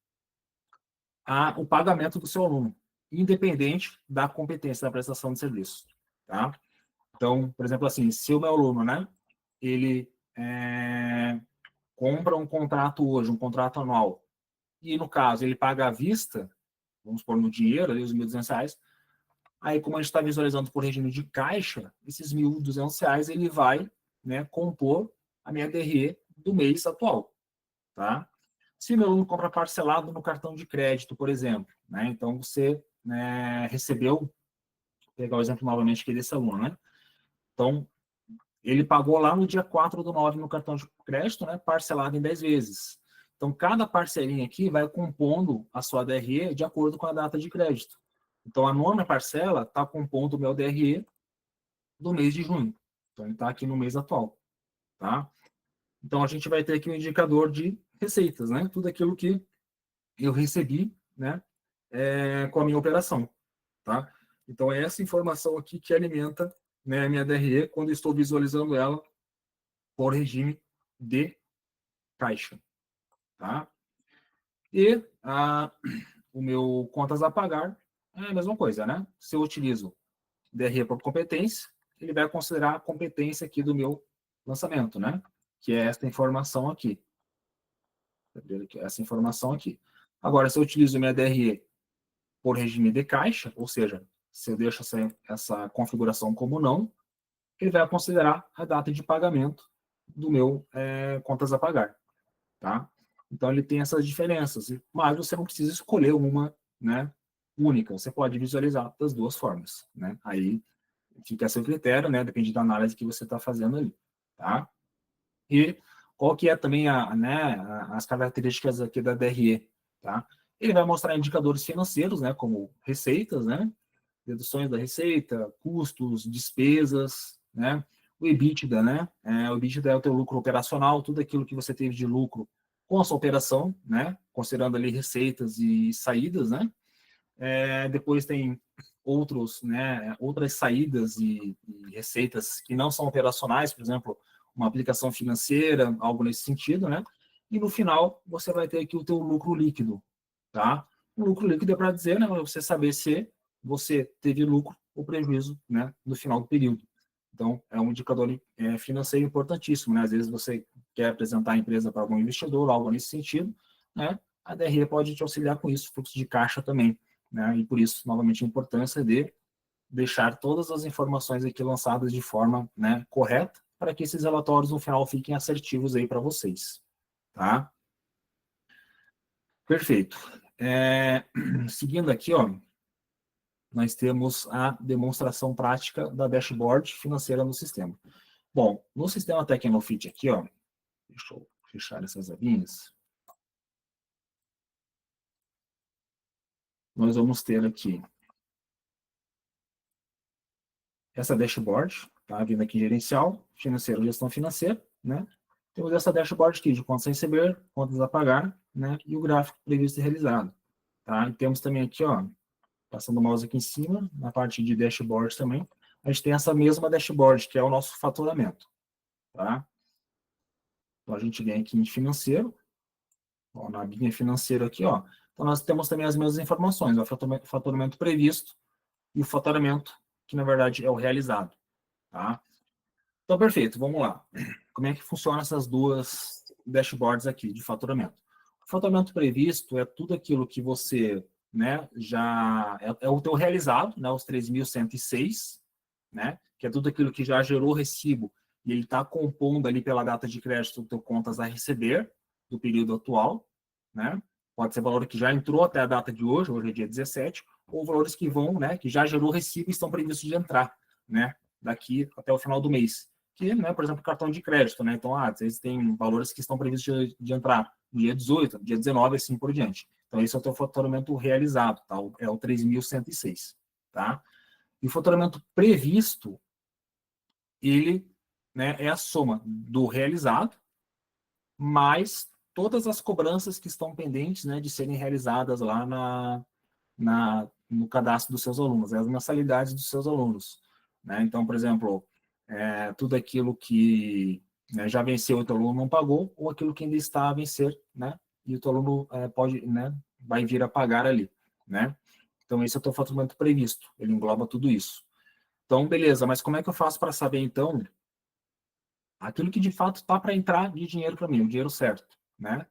o pagamento do seu aluno, independente da competência da prestação de serviço. Tá? Então, por exemplo, assim, se o meu aluno, né, ele compra um contrato hoje, um contrato anual, e no caso ele paga à vista, vamos pôr no dinheiro, ali, os R$1.200, aí como a gente está visualizando por regime de caixa, esses R$1.200 ele vai, né, compor a minha DRE do mês atual. Tá? Se meu aluno compra parcelado no cartão de crédito, por exemplo, né, então você, né, recebeu, vou pegar o exemplo novamente aqui desse aluno, né? Então, ele pagou lá no dia 4/9 no cartão de crédito, né, parcelado em 10 vezes. Então, cada parcelinha aqui vai compondo a sua DRE de acordo com a data de crédito. Então, a 9ª parcela está compondo o meu DRE do mês de junho. Então, ele está aqui no mês atual. Tá? Então, a gente vai ter aqui um indicador de receitas, né? Tudo aquilo que eu recebi, né, com a minha operação. Tá? Então, é essa informação aqui que alimenta, né, a minha DRE quando eu estou visualizando ela por regime de caixa. Tá? E o meu contas a pagar é a mesma coisa, né? Se eu utilizo DRE por competência, ele vai considerar a competência aqui do meu lançamento, né? Que é esta informação aqui. Essa informação aqui. Agora, se eu utilizo minha DRE por regime de caixa, ou seja, se eu deixo essa configuração como não, ele vai considerar a data de pagamento do meu contas a pagar. Tá? Então, ele tem essas diferenças, mas você não precisa escolher uma, né, única. Você pode visualizar das duas formas. Né? Aí fica a seu critério, né, depende da análise que você está fazendo ali. Tá? E qual que é também as características aqui da DRE? Tá? Ele vai mostrar indicadores financeiros, né, como receitas, né, deduções da receita, custos, despesas, né, o EBITDA, né, o EBITDA é o teu lucro operacional, tudo aquilo que você teve de lucro com a sua operação, né, considerando ali receitas e saídas, né, depois tem outras saídas e receitas que não são operacionais, por exemplo, uma aplicação financeira, algo nesse sentido, né, e no final você vai ter aqui o teu lucro líquido, tá? O lucro líquido é para dizer, né, você saber se você teve lucro ou prejuízo, né, no final do período. Então, é um indicador financeiro importantíssimo, né? Às vezes você quer apresentar a empresa para algum investidor, algo nesse sentido, né? A DRE pode te auxiliar com isso, fluxo de caixa também, né? E por isso, novamente, a importância de deixar todas as informações aqui lançadas de forma, né, correta, para que esses relatórios, no final, fiquem assertivos aí para vocês, tá? Perfeito. Seguindo aqui, ó, nós temos a demonstração prática da dashboard financeira no sistema. Bom, no sistema Tecnofit aqui, ó, deixa eu fechar essas abinhas. Nós vamos ter aqui essa dashboard, tá? Vindo aqui gerencial, financeiro, gestão financeira, né? Temos essa dashboard aqui de contas a receber, contas a pagar, né? E o gráfico previsto e realizado, tá? E temos também aqui, ó, passando o mouse aqui em cima, na parte de dashboard também, a gente tem essa mesma dashboard, que é o nosso faturamento, tá? Então, a gente vem aqui em financeiro, ó, na abinha financeiro aqui, ó. Então, nós temos também as mesmas informações, o faturamento previsto e o faturamento, que na verdade é o realizado, tá? Então, perfeito, vamos lá. Como é que funciona essas duas dashboards aqui de faturamento? O faturamento previsto é tudo aquilo que você, né, já... É o teu realizado, né, os 3.106, né, que é tudo aquilo que já gerou recibo e ele está compondo ali pela data de crédito do teu contas a receber do período atual, né? Pode ser valor que já entrou até a data de hoje é dia 17, ou valores que vão, né, que já gerou recibo e estão previstos de entrar, né, daqui até o final do mês. Que, né, por exemplo, cartão de crédito, né? Então, às vezes tem valores que estão previstos de entrar no dia 18, no dia 19, assim por diante. Então, esse é o teu faturamento realizado, tá? É o 3.106, tá? E o faturamento previsto, ele, né, é a soma do realizado mais todas as cobranças que estão pendentes, né, de serem realizadas lá no cadastro dos seus alunos, as mensalidades dos seus alunos, né? Então, por exemplo, tudo aquilo que, né, já venceu e o teu aluno não pagou, ou aquilo que ainda está a vencer, né? E o teu aluno pode, né, vai vir a pagar ali, né? Então, esse é o teu faturamento previsto, ele engloba tudo isso. Então, beleza, mas como é que eu faço para saber, então, aquilo que de fato está para entrar de dinheiro para mim, o dinheiro certo, né?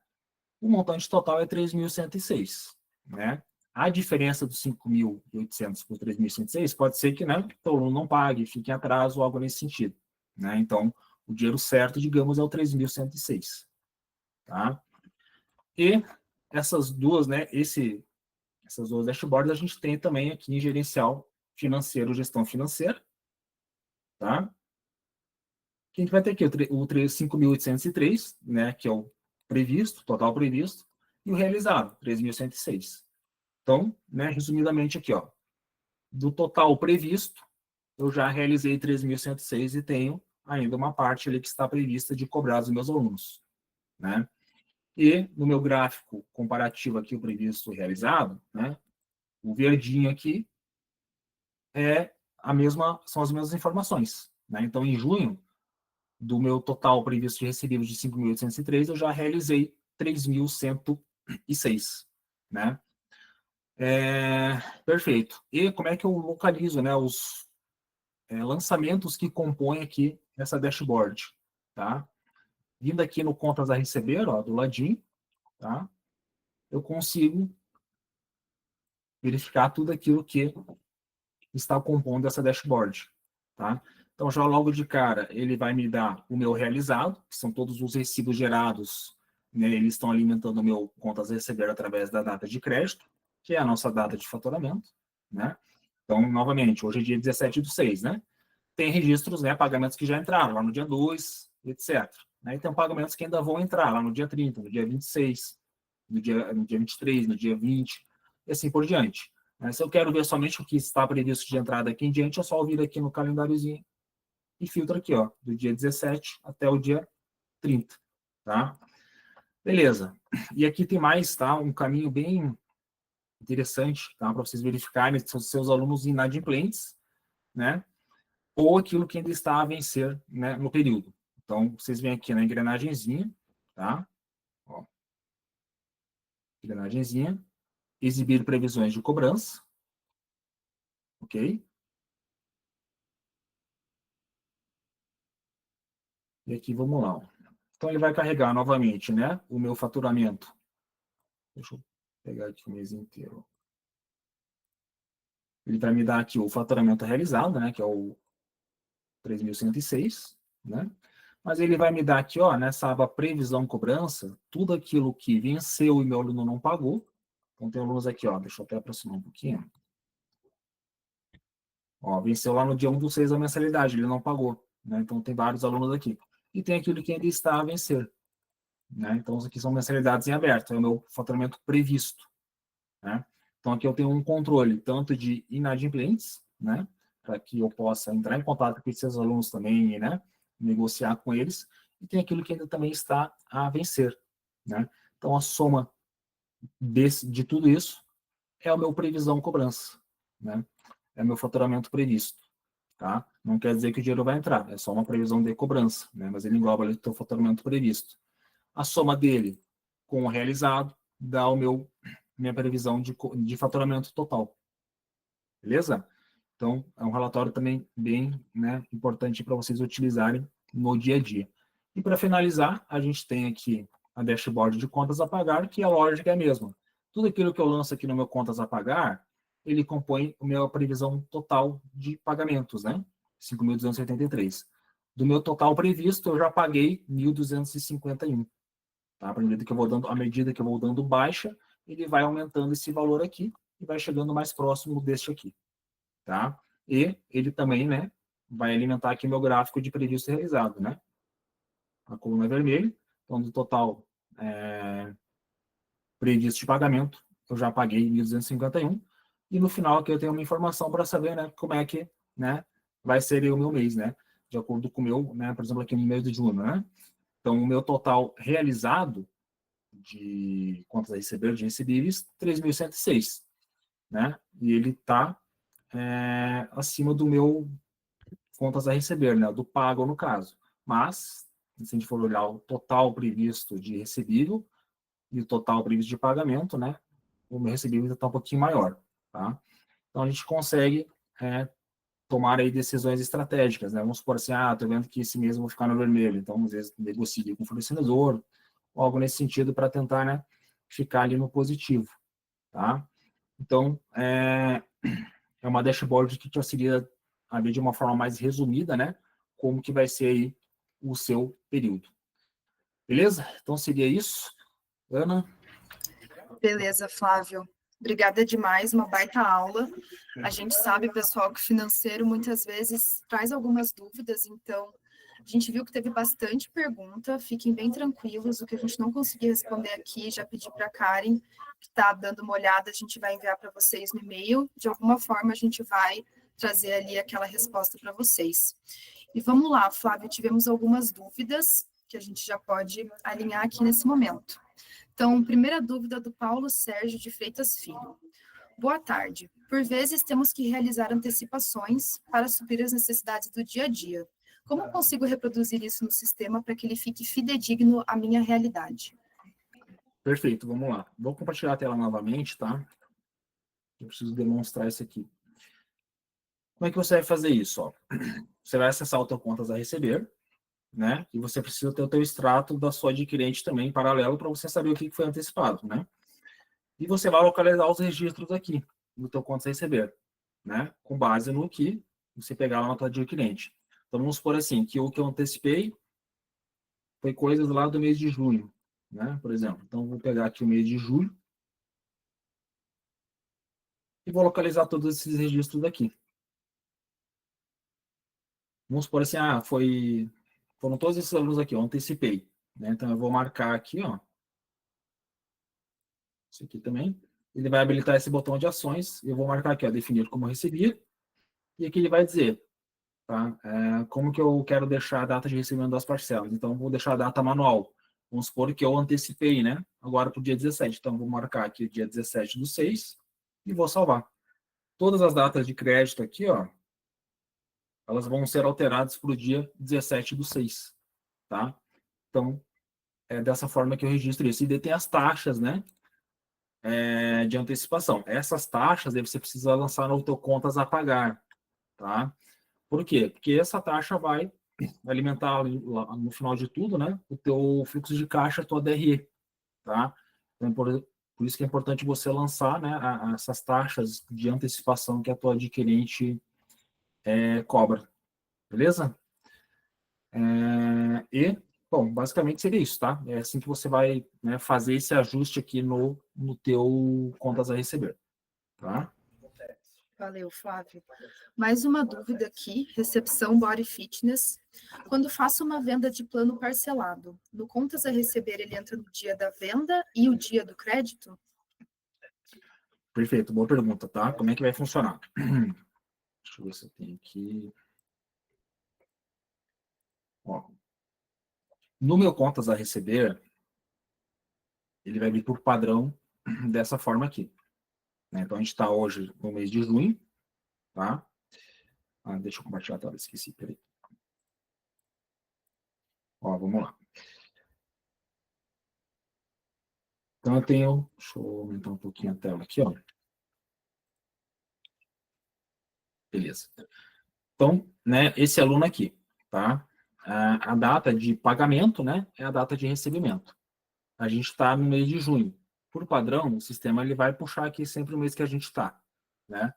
O montante total é 3.106, né? A diferença dos 5.800 por 3.106 pode ser que, né, o aluno não pague, fique em atraso ou algo nesse sentido, né? Então, o dinheiro certo, digamos, é o 3.106, tá? E essas duas, né, essas duas dashboards a gente tem também aqui em gerencial financeiro, gestão financeira, tá? Que a gente vai ter aqui o 5.803, né, que é o previsto, total previsto, e o realizado, 3.106. Então, né, resumidamente aqui, ó, do total previsto, eu já realizei 3.106 e tenho ainda uma parte ali que está prevista de cobrar dos meus alunos, né? E no meu gráfico comparativo aqui, o previsto e realizado, né, o verdinho aqui são as mesmas informações, né? Então, em junho, do meu total previsto de recebíveis de 5.803, eu já realizei 3.106, né? Perfeito. E como é que eu localizo, né, os lançamentos que compõem aqui essa dashboard, tá? Vindo aqui no contas a receber, ó, do ladinho, tá? Eu consigo verificar tudo aquilo que está compondo essa dashboard, tá? Então, já logo de cara, ele vai me dar o meu realizado, que são todos os recibos gerados, né? Eles estão alimentando o meu contas a receber através da data de crédito, que é a nossa data de faturamento, né? Então, novamente, hoje é dia 17/6, né? Tem registros, né, pagamentos que já entraram lá no dia 2, etc. Né? E tem pagamentos que ainda vão entrar lá no dia 30, no dia 26, no dia 23, no dia 20, e assim por diante. Se eu quero ver somente o que está previsto de entrada aqui em diante, é só vir aqui no calendáriozinho e filtro aqui, ó, do dia 17 até o dia 30, tá? Beleza. E aqui tem mais, tá? Um caminho bem interessante, tá? Para vocês verificarem se os seus alunos inadimplentes, né? Ou aquilo que ainda está a vencer, né, no período. Então, vocês vêm aqui na engrenagemzinha, tá? Ó, engrenagemzinha, exibir previsões de cobrança, ok? E aqui vamos lá. Então, ele vai carregar novamente, né, o meu faturamento. Deixa eu pegar aqui o mês inteiro. Ele vai me dar aqui o faturamento realizado, né, que é o 3.106, né? Mas ele vai me dar aqui, ó, nessa aba previsão cobrança, tudo aquilo que venceu e meu aluno não pagou. Então, tem alunos aqui, ó, deixa eu até aproximar um pouquinho. Ó, venceu lá no dia 1/6 a mensalidade, ele não pagou, né? Então, tem vários alunos aqui. E tem aquilo que ainda está a vencer, né? Então, isso aqui são mensalidades em aberto, é o meu faturamento previsto, né? Então, aqui eu tenho um controle tanto de inadimplentes, né? Para que eu possa entrar em contato com esses alunos também, né? Negociar com eles. E tem aquilo que ainda também está a vencer, né? Então, a soma de tudo isso é o meu previsão cobrança, né? É o meu faturamento previsto, tá? Não quer dizer que o dinheiro vai entrar, é só uma previsão de cobrança, né? Mas ele engloba ali o teu faturamento previsto. A soma dele com o realizado dá minha previsão de faturamento total, beleza? Então, é um relatório também bem, né, importante para vocês utilizarem no dia a dia. E para finalizar, a gente tem aqui a dashboard de contas a pagar, que a lógica é a mesma. Tudo aquilo que eu lanço aqui no meu contas a pagar, ele compõe a minha previsão total de pagamentos, né? 5.283. Do meu total previsto, eu já paguei 1.251. Tá? À medida que eu vou dando baixa, ele vai aumentando esse valor aqui e vai chegando mais próximo deste aqui. Tá? E ele também, né, vai alimentar aqui meu gráfico de previsto e realizado, né? A coluna é vermelha, então do total previsto de pagamento, eu já paguei 1.251, e no final aqui eu tenho uma informação para saber, né, como é que, né, vai ser o meu mês, né, de acordo com o meu, né, por exemplo, aqui no mês de junho, né. Então, o meu total realizado de contas a receber, de recebíveis, 3.106, né, e ele está acima do meu contas a receber, né, do pago no caso. Mas, se a gente for olhar o total previsto de recebível e o total previsto de pagamento, né, o meu recebível está um pouquinho maior, tá? Então, a gente consegue tomar aí decisões estratégicas, né? Vamos supor assim, estou vendo que esse mês eu vou ficar no vermelho, então, às vezes, negocie com o fornecedor, ou algo nesse sentido, para tentar, né, ficar ali no positivo, tá? Então, é uma dashboard que te auxilia ali de uma forma mais resumida, né, como que vai ser aí o seu período. Beleza? Então, seria isso. Ana? Beleza, Flávio. Obrigada demais, uma baita aula. A gente sabe, pessoal, que o financeiro muitas vezes traz algumas dúvidas, então a gente viu que teve bastante pergunta, fiquem bem tranquilos, o que a gente não conseguir responder aqui, já pedi para a Karen, que está dando uma olhada, a gente vai enviar para vocês no e-mail, de alguma forma a gente vai trazer ali aquela resposta para vocês. E vamos lá, Flávio, tivemos algumas dúvidas que a gente já pode alinhar aqui nesse momento. Então, primeira dúvida do Paulo Sérgio de Freitas Filho. Boa tarde. Por vezes temos que realizar antecipações para suprir as necessidades do dia a dia. Como consigo reproduzir isso no sistema para que ele fique fidedigno à minha realidade? Perfeito, vamos lá. Vou compartilhar a tela novamente, tá? Eu preciso demonstrar isso aqui. Como é que você vai fazer isso? Ó? Você vai acessar o teu contas a receber, né? E você precisa ter o teu extrato da sua adquirente também em paralelo para você saber o que foi antecipado, né? E você vai localizar os registros aqui no teu contas a receber, né? Com base no que você pegar lá na tua adquirente. Então vamos supor assim, que o que eu antecipei foi coisas lá do mês de junho, né? Por exemplo. Então vou pegar aqui o mês de julho e vou localizar todos esses registros aqui. Vamos supor assim, foram todos esses alunos aqui, eu antecipei, né? Então eu vou marcar aqui, ó, isso aqui também. Ele vai habilitar esse botão de ações, eu vou marcar aqui, ó, definir como receber, e aqui ele vai dizer, tá? Como que eu quero deixar a data de recebimento das parcelas. Então, vou deixar a data manual. Vamos supor que eu antecipei, né? Agora para o dia 17. Então, vou marcar aqui dia 17/6 e vou salvar. Todas as datas de crédito aqui, ó, elas vão ser alteradas para o dia 17/6, tá? Então, é dessa forma que eu registro isso. E daí tem as taxas, né? De antecipação. Essas taxas, aí você precisa lançar no teu contas a pagar, tá? Por quê? Porque essa taxa vai alimentar no final de tudo, né, o teu fluxo de caixa, a tua DRE, tá? Então, por isso que é importante você lançar, né, essas taxas de antecipação que a tua adquirente cobra, beleza? Bom, basicamente seria isso, tá? É assim que você vai, né, fazer esse ajuste aqui no teu contas a receber, tá? Valeu, Flávio. Mais uma dúvida aqui, recepção Body Fitness. Quando faço uma venda de plano parcelado, no contas a receber ele entra no dia da venda e o dia do crédito? Perfeito, boa pergunta, tá? Como é que vai funcionar? Deixa eu ver se eu tenho aqui. Ó, no meu contas a receber, ele vai vir por padrão dessa forma aqui, né? Então, a gente está hoje no mês de junho, tá? Deixa eu compartilhar a tela, esqueci, peraí. Ó, vamos lá. Então, deixa eu aumentar um pouquinho a tela aqui, ó. Beleza. Então, né, esse aluno aqui, tá? A data de pagamento, né, é a data de recebimento. A gente está no mês de junho. Por padrão, o sistema ele vai puxar aqui sempre o mês que a gente está, né?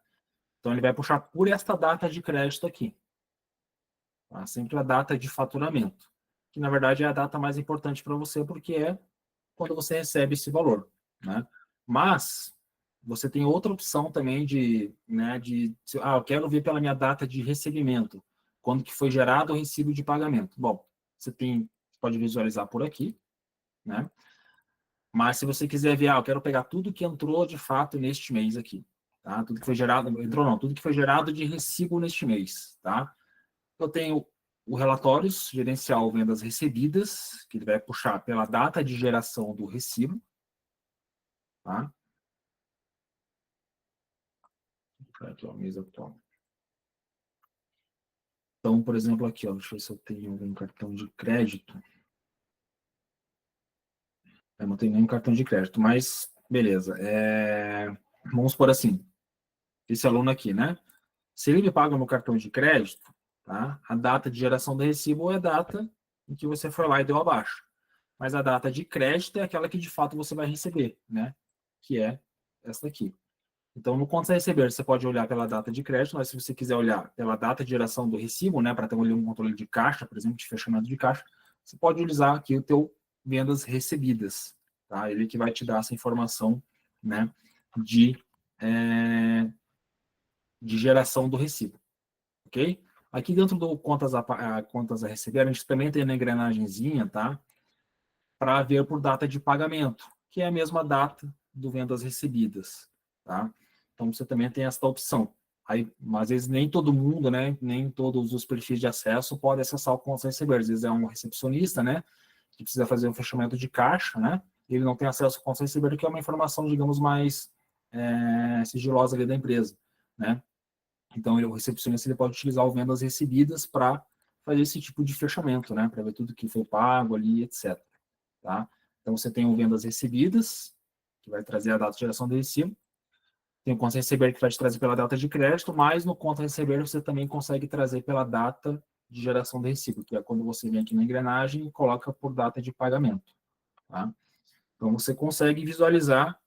Então, ele vai puxar por esta data de crédito aqui. Tá? Sempre a data de faturamento, que na verdade é a data mais importante para você, porque é quando você recebe esse valor, né? Mas você tem outra opção também eu quero ver pela minha data de recebimento, quando que foi gerado o recibo de pagamento. Bom, você pode visualizar por aqui, né? Mas se você quiser ver, eu quero pegar tudo que entrou de fato neste mês aqui, tá? Tudo que foi gerado, entrou não, tudo que foi gerado de recibo neste mês, tá? Eu tenho o relatórios gerencial vendas recebidas, que ele vai puxar pela data de geração do recibo, tá? Aqui, ó, mês atual. Então, por exemplo, aqui, ó, deixa eu ver se eu tenho algum cartão de crédito. Eu não tenho nenhum cartão de crédito, mas beleza. Vamos por assim, esse aluno aqui, né? Se ele me paga no cartão de crédito, tá? A data de geração do recibo é a data em que você foi lá e deu abaixo. Mas a data de crédito é aquela que de fato você vai receber, né? Que é essa aqui. Então, no contas a receber, você pode olhar pela data de crédito, mas se você quiser olhar pela data de geração do recibo, né, para ter um controle de caixa, por exemplo, de fechamento de caixa, você pode utilizar aqui o teu vendas recebidas, tá? Ele que vai te dar essa informação, né, de, de geração do recibo, ok? Aqui dentro do contas a receber, a gente também tem na engrenagemzinha, tá? Para ver por data de pagamento, que é a mesma data do vendas recebidas, tá? Então, você também tem essa opção. Aí, às vezes, nem todo mundo, né, nem todos os perfis de acesso podem acessar o contas a receber. Às vezes é um recepcionista, né, que precisa fazer um fechamento de caixa, né, ele não tem acesso ao contas a receber, que é uma informação, digamos, mais sigilosa ali da empresa, né. Então, o recepcionista ele pode utilizar o vendas recebidas para fazer esse tipo de fechamento, né, para ver tudo que foi pago ali, etc. Tá? Então, você tem o vendas recebidas, que vai trazer a data de geração do recibo. Tem o conta receber, que vai te trazer pela data de crédito, mas no conta receber você também consegue trazer pela data de geração do recibo, que é quando você vem aqui na engrenagem e coloca por data de pagamento. Tá? Então, você consegue visualizar,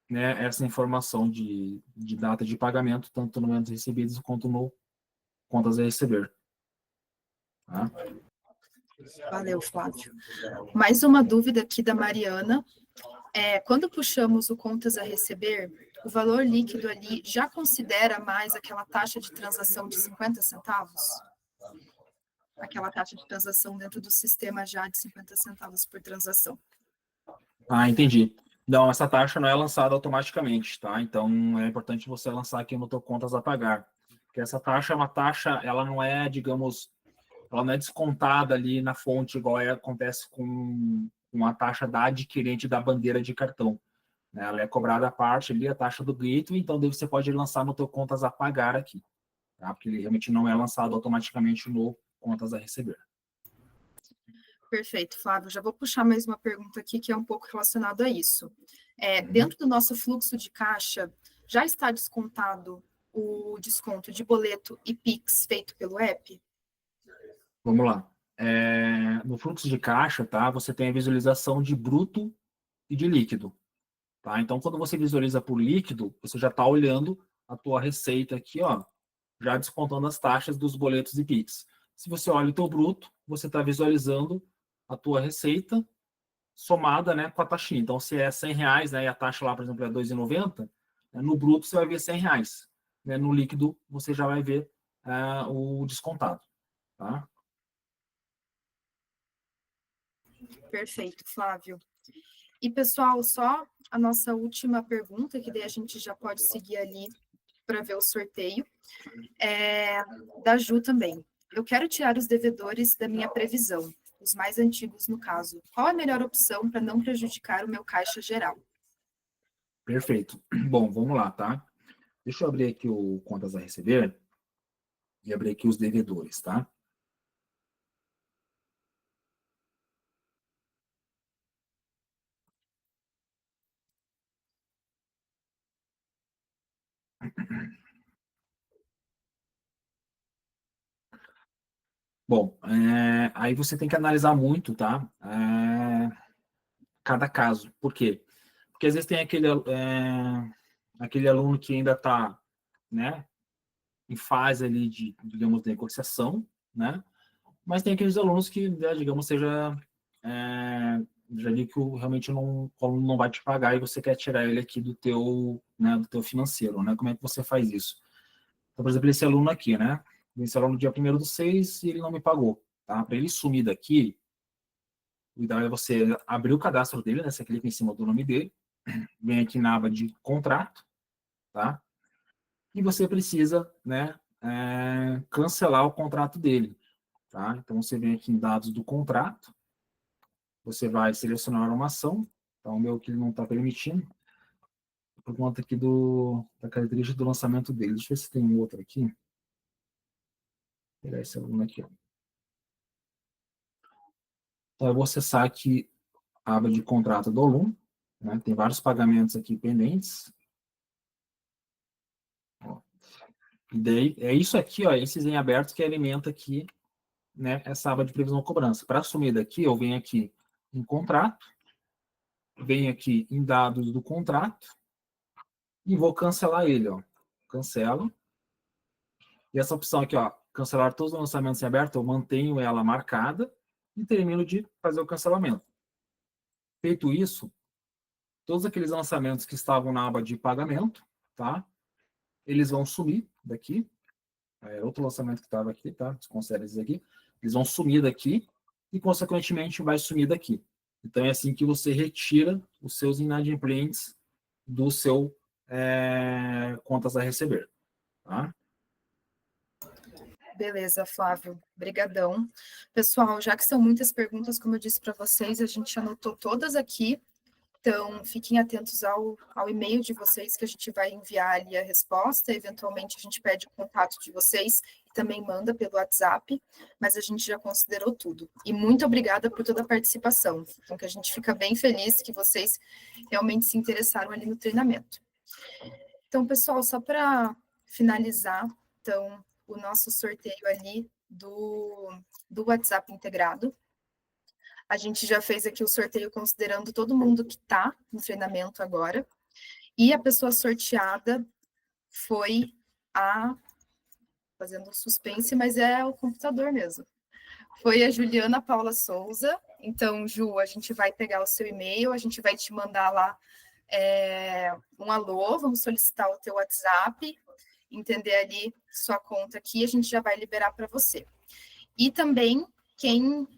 né, essa informação de data de pagamento, tanto no vendas recebidas quanto no contas a receber. Tá? Valeu, Flávio. Mais uma dúvida aqui da Mariana. Quando puxamos o contas a receber, o valor líquido ali já considera mais aquela taxa de transação de 50 centavos? Aquela taxa de transação dentro do sistema já de 50 centavos por transação. Entendi. Não, essa taxa não é lançada automaticamente, tá? Então, é importante você lançar aqui no teu contas a pagar. Porque essa taxa é uma taxa, ela não é, digamos, ela não é descontada ali na fonte, igual acontece com a taxa da adquirente da bandeira de cartão. Né? Ela é cobrada à parte ali, a taxa do gateway, então daí você pode lançar no teu contas a pagar aqui, tá? Porque ele realmente não é lançado automaticamente no contas a receber. Perfeito, Flávio. Já vou puxar mais uma pergunta aqui que é um pouco relacionada a isso. Dentro do nosso fluxo de caixa, já está descontado o desconto de boleto e Pix feito pelo app? Vamos lá. No fluxo de caixa, tá? Você tem a visualização de bruto e de líquido, tá? Então, quando você visualiza por líquido, você já está olhando a tua receita aqui, ó, já descontando as taxas dos boletos e Pix. Se você olha o teu bruto, você está visualizando a tua receita somada, né, com a taxinha. Então, se é R$100, né, e a taxa lá, por exemplo, é R$2,90, né, no bruto você vai ver R$100. Né, no líquido, você já vai ver o descontado, tá? Perfeito, Flávio. E, pessoal, só a nossa última pergunta, que daí a gente já pode seguir ali para ver o sorteio, da Ju também. Eu quero tirar os devedores da minha previsão, os mais antigos no caso. Qual a melhor opção para não prejudicar o meu caixa geral? Perfeito. Bom, vamos lá, tá? Deixa eu abrir aqui o contas a receber e abrir aqui os devedores, tá? Bom, aí você tem que analisar muito, tá? Cada caso. Por quê? Porque às vezes tem aquele aluno que ainda está, né, em fase ali de, digamos, negociação, né? Mas tem aqueles alunos que, né, digamos, já vi que realmente o aluno não vai te pagar e você quer tirar ele aqui né, do teu financeiro, né? Como é que você faz isso? Então, por exemplo, esse aluno aqui, né? Esse aluno dia 1º do 6 e ele não me pagou, tá? Para ele sumir daqui, o ideal é você abrir o cadastro dele, né? Você clica em cima do nome dele, vem aqui na aba de contrato, tá? E você precisa, né, cancelar o contrato dele, tá? Então, você vem aqui em dados do contrato, você vai selecionar uma ação, então o meu que ele não está permitindo, por conta aqui da característica do lançamento dele. Deixa eu ver se tem um outro aqui. Vou pegar esse aluno aqui, ó. Então, eu vou acessar aqui a aba de contrato do aluno, né? Tem vários pagamentos aqui pendentes. Ó. E daí, é isso aqui, ó, esses em aberto que alimenta aqui, né, essa aba de previsão de cobrança. Para assumir daqui, eu venho aqui em contrato, venho aqui em dados do contrato e vou cancelar ele, ó. Cancelo. E essa opção aqui, ó, cancelar todos os lançamentos em aberto, eu mantenho ela marcada e termino de fazer o cancelamento. Feito isso, todos aqueles lançamentos que estavam na aba de pagamento, tá? Eles vão sumir daqui. Outro lançamento que estava aqui, tá? Desconsidera esses aqui. Eles vão sumir daqui e, consequentemente, vai sumir daqui. Então, é assim que você retira os seus inadimplentes do seu contas a receber, tá? Beleza, Flávio. Brigadão. Pessoal, já que são muitas perguntas, como eu disse para vocês, a gente anotou todas aqui. Então, fiquem atentos ao e-mail de vocês, que a gente vai enviar ali a resposta. Eventualmente, a gente pede o contato de vocês e também manda pelo WhatsApp, mas a gente já considerou tudo. E muito obrigada por toda a participação. Então, que a gente fica bem feliz que vocês realmente se interessaram ali no treinamento. Então, pessoal, só para finalizar, então, o nosso sorteio ali do WhatsApp integrado. A gente já fez aqui o sorteio considerando todo mundo que está no treinamento agora. E a pessoa sorteada foi fazendo suspense, mas é o computador mesmo. Foi a Juliana Paula Souza. Então, Ju, a gente vai pegar o seu e-mail, a gente vai te mandar lá um alô, vamos solicitar o teu WhatsApp, entender ali sua conta aqui, a gente já vai liberar para você. E também, quem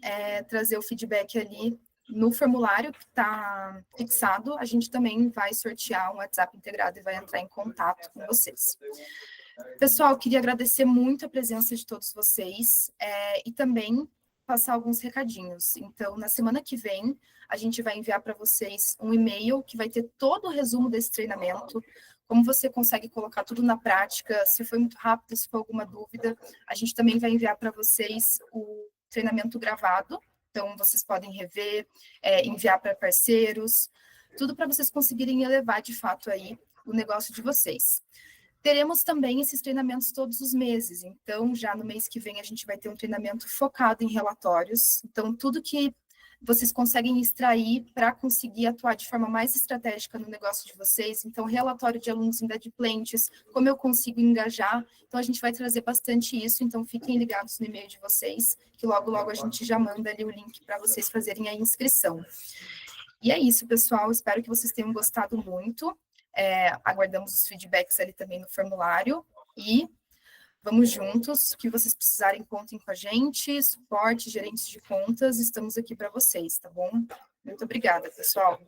trazer o feedback ali no formulário que está fixado, a gente também vai sortear um WhatsApp integrado e vai entrar em contato com vocês. Pessoal, queria agradecer muito a presença de todos vocês e também passar alguns recadinhos. Então, na semana que vem, a gente vai enviar para vocês um e-mail que vai ter todo o resumo desse treinamento, como você consegue colocar tudo na prática, se foi muito rápido, se for alguma dúvida, a gente também vai enviar para vocês o treinamento gravado, então vocês podem rever, enviar para parceiros, tudo para vocês conseguirem elevar de fato aí o negócio de vocês. Teremos também esses treinamentos todos os meses, então já no mês que vem a gente vai ter um treinamento focado em relatórios, então tudo que vocês conseguem extrair para conseguir atuar de forma mais estratégica no negócio de vocês, então relatório de alunos inadimplentes, como eu consigo engajar, então a gente vai trazer bastante isso, então fiquem ligados no e-mail de vocês, que logo logo a gente já manda ali o link para vocês fazerem a inscrição. E é isso, pessoal, espero que vocês tenham gostado muito. Aguardamos os feedbacks ali também no formulário e vamos juntos, o que vocês precisarem, contem com a gente, suporte, gerentes de contas, estamos aqui para vocês, tá bom? Muito obrigada, pessoal.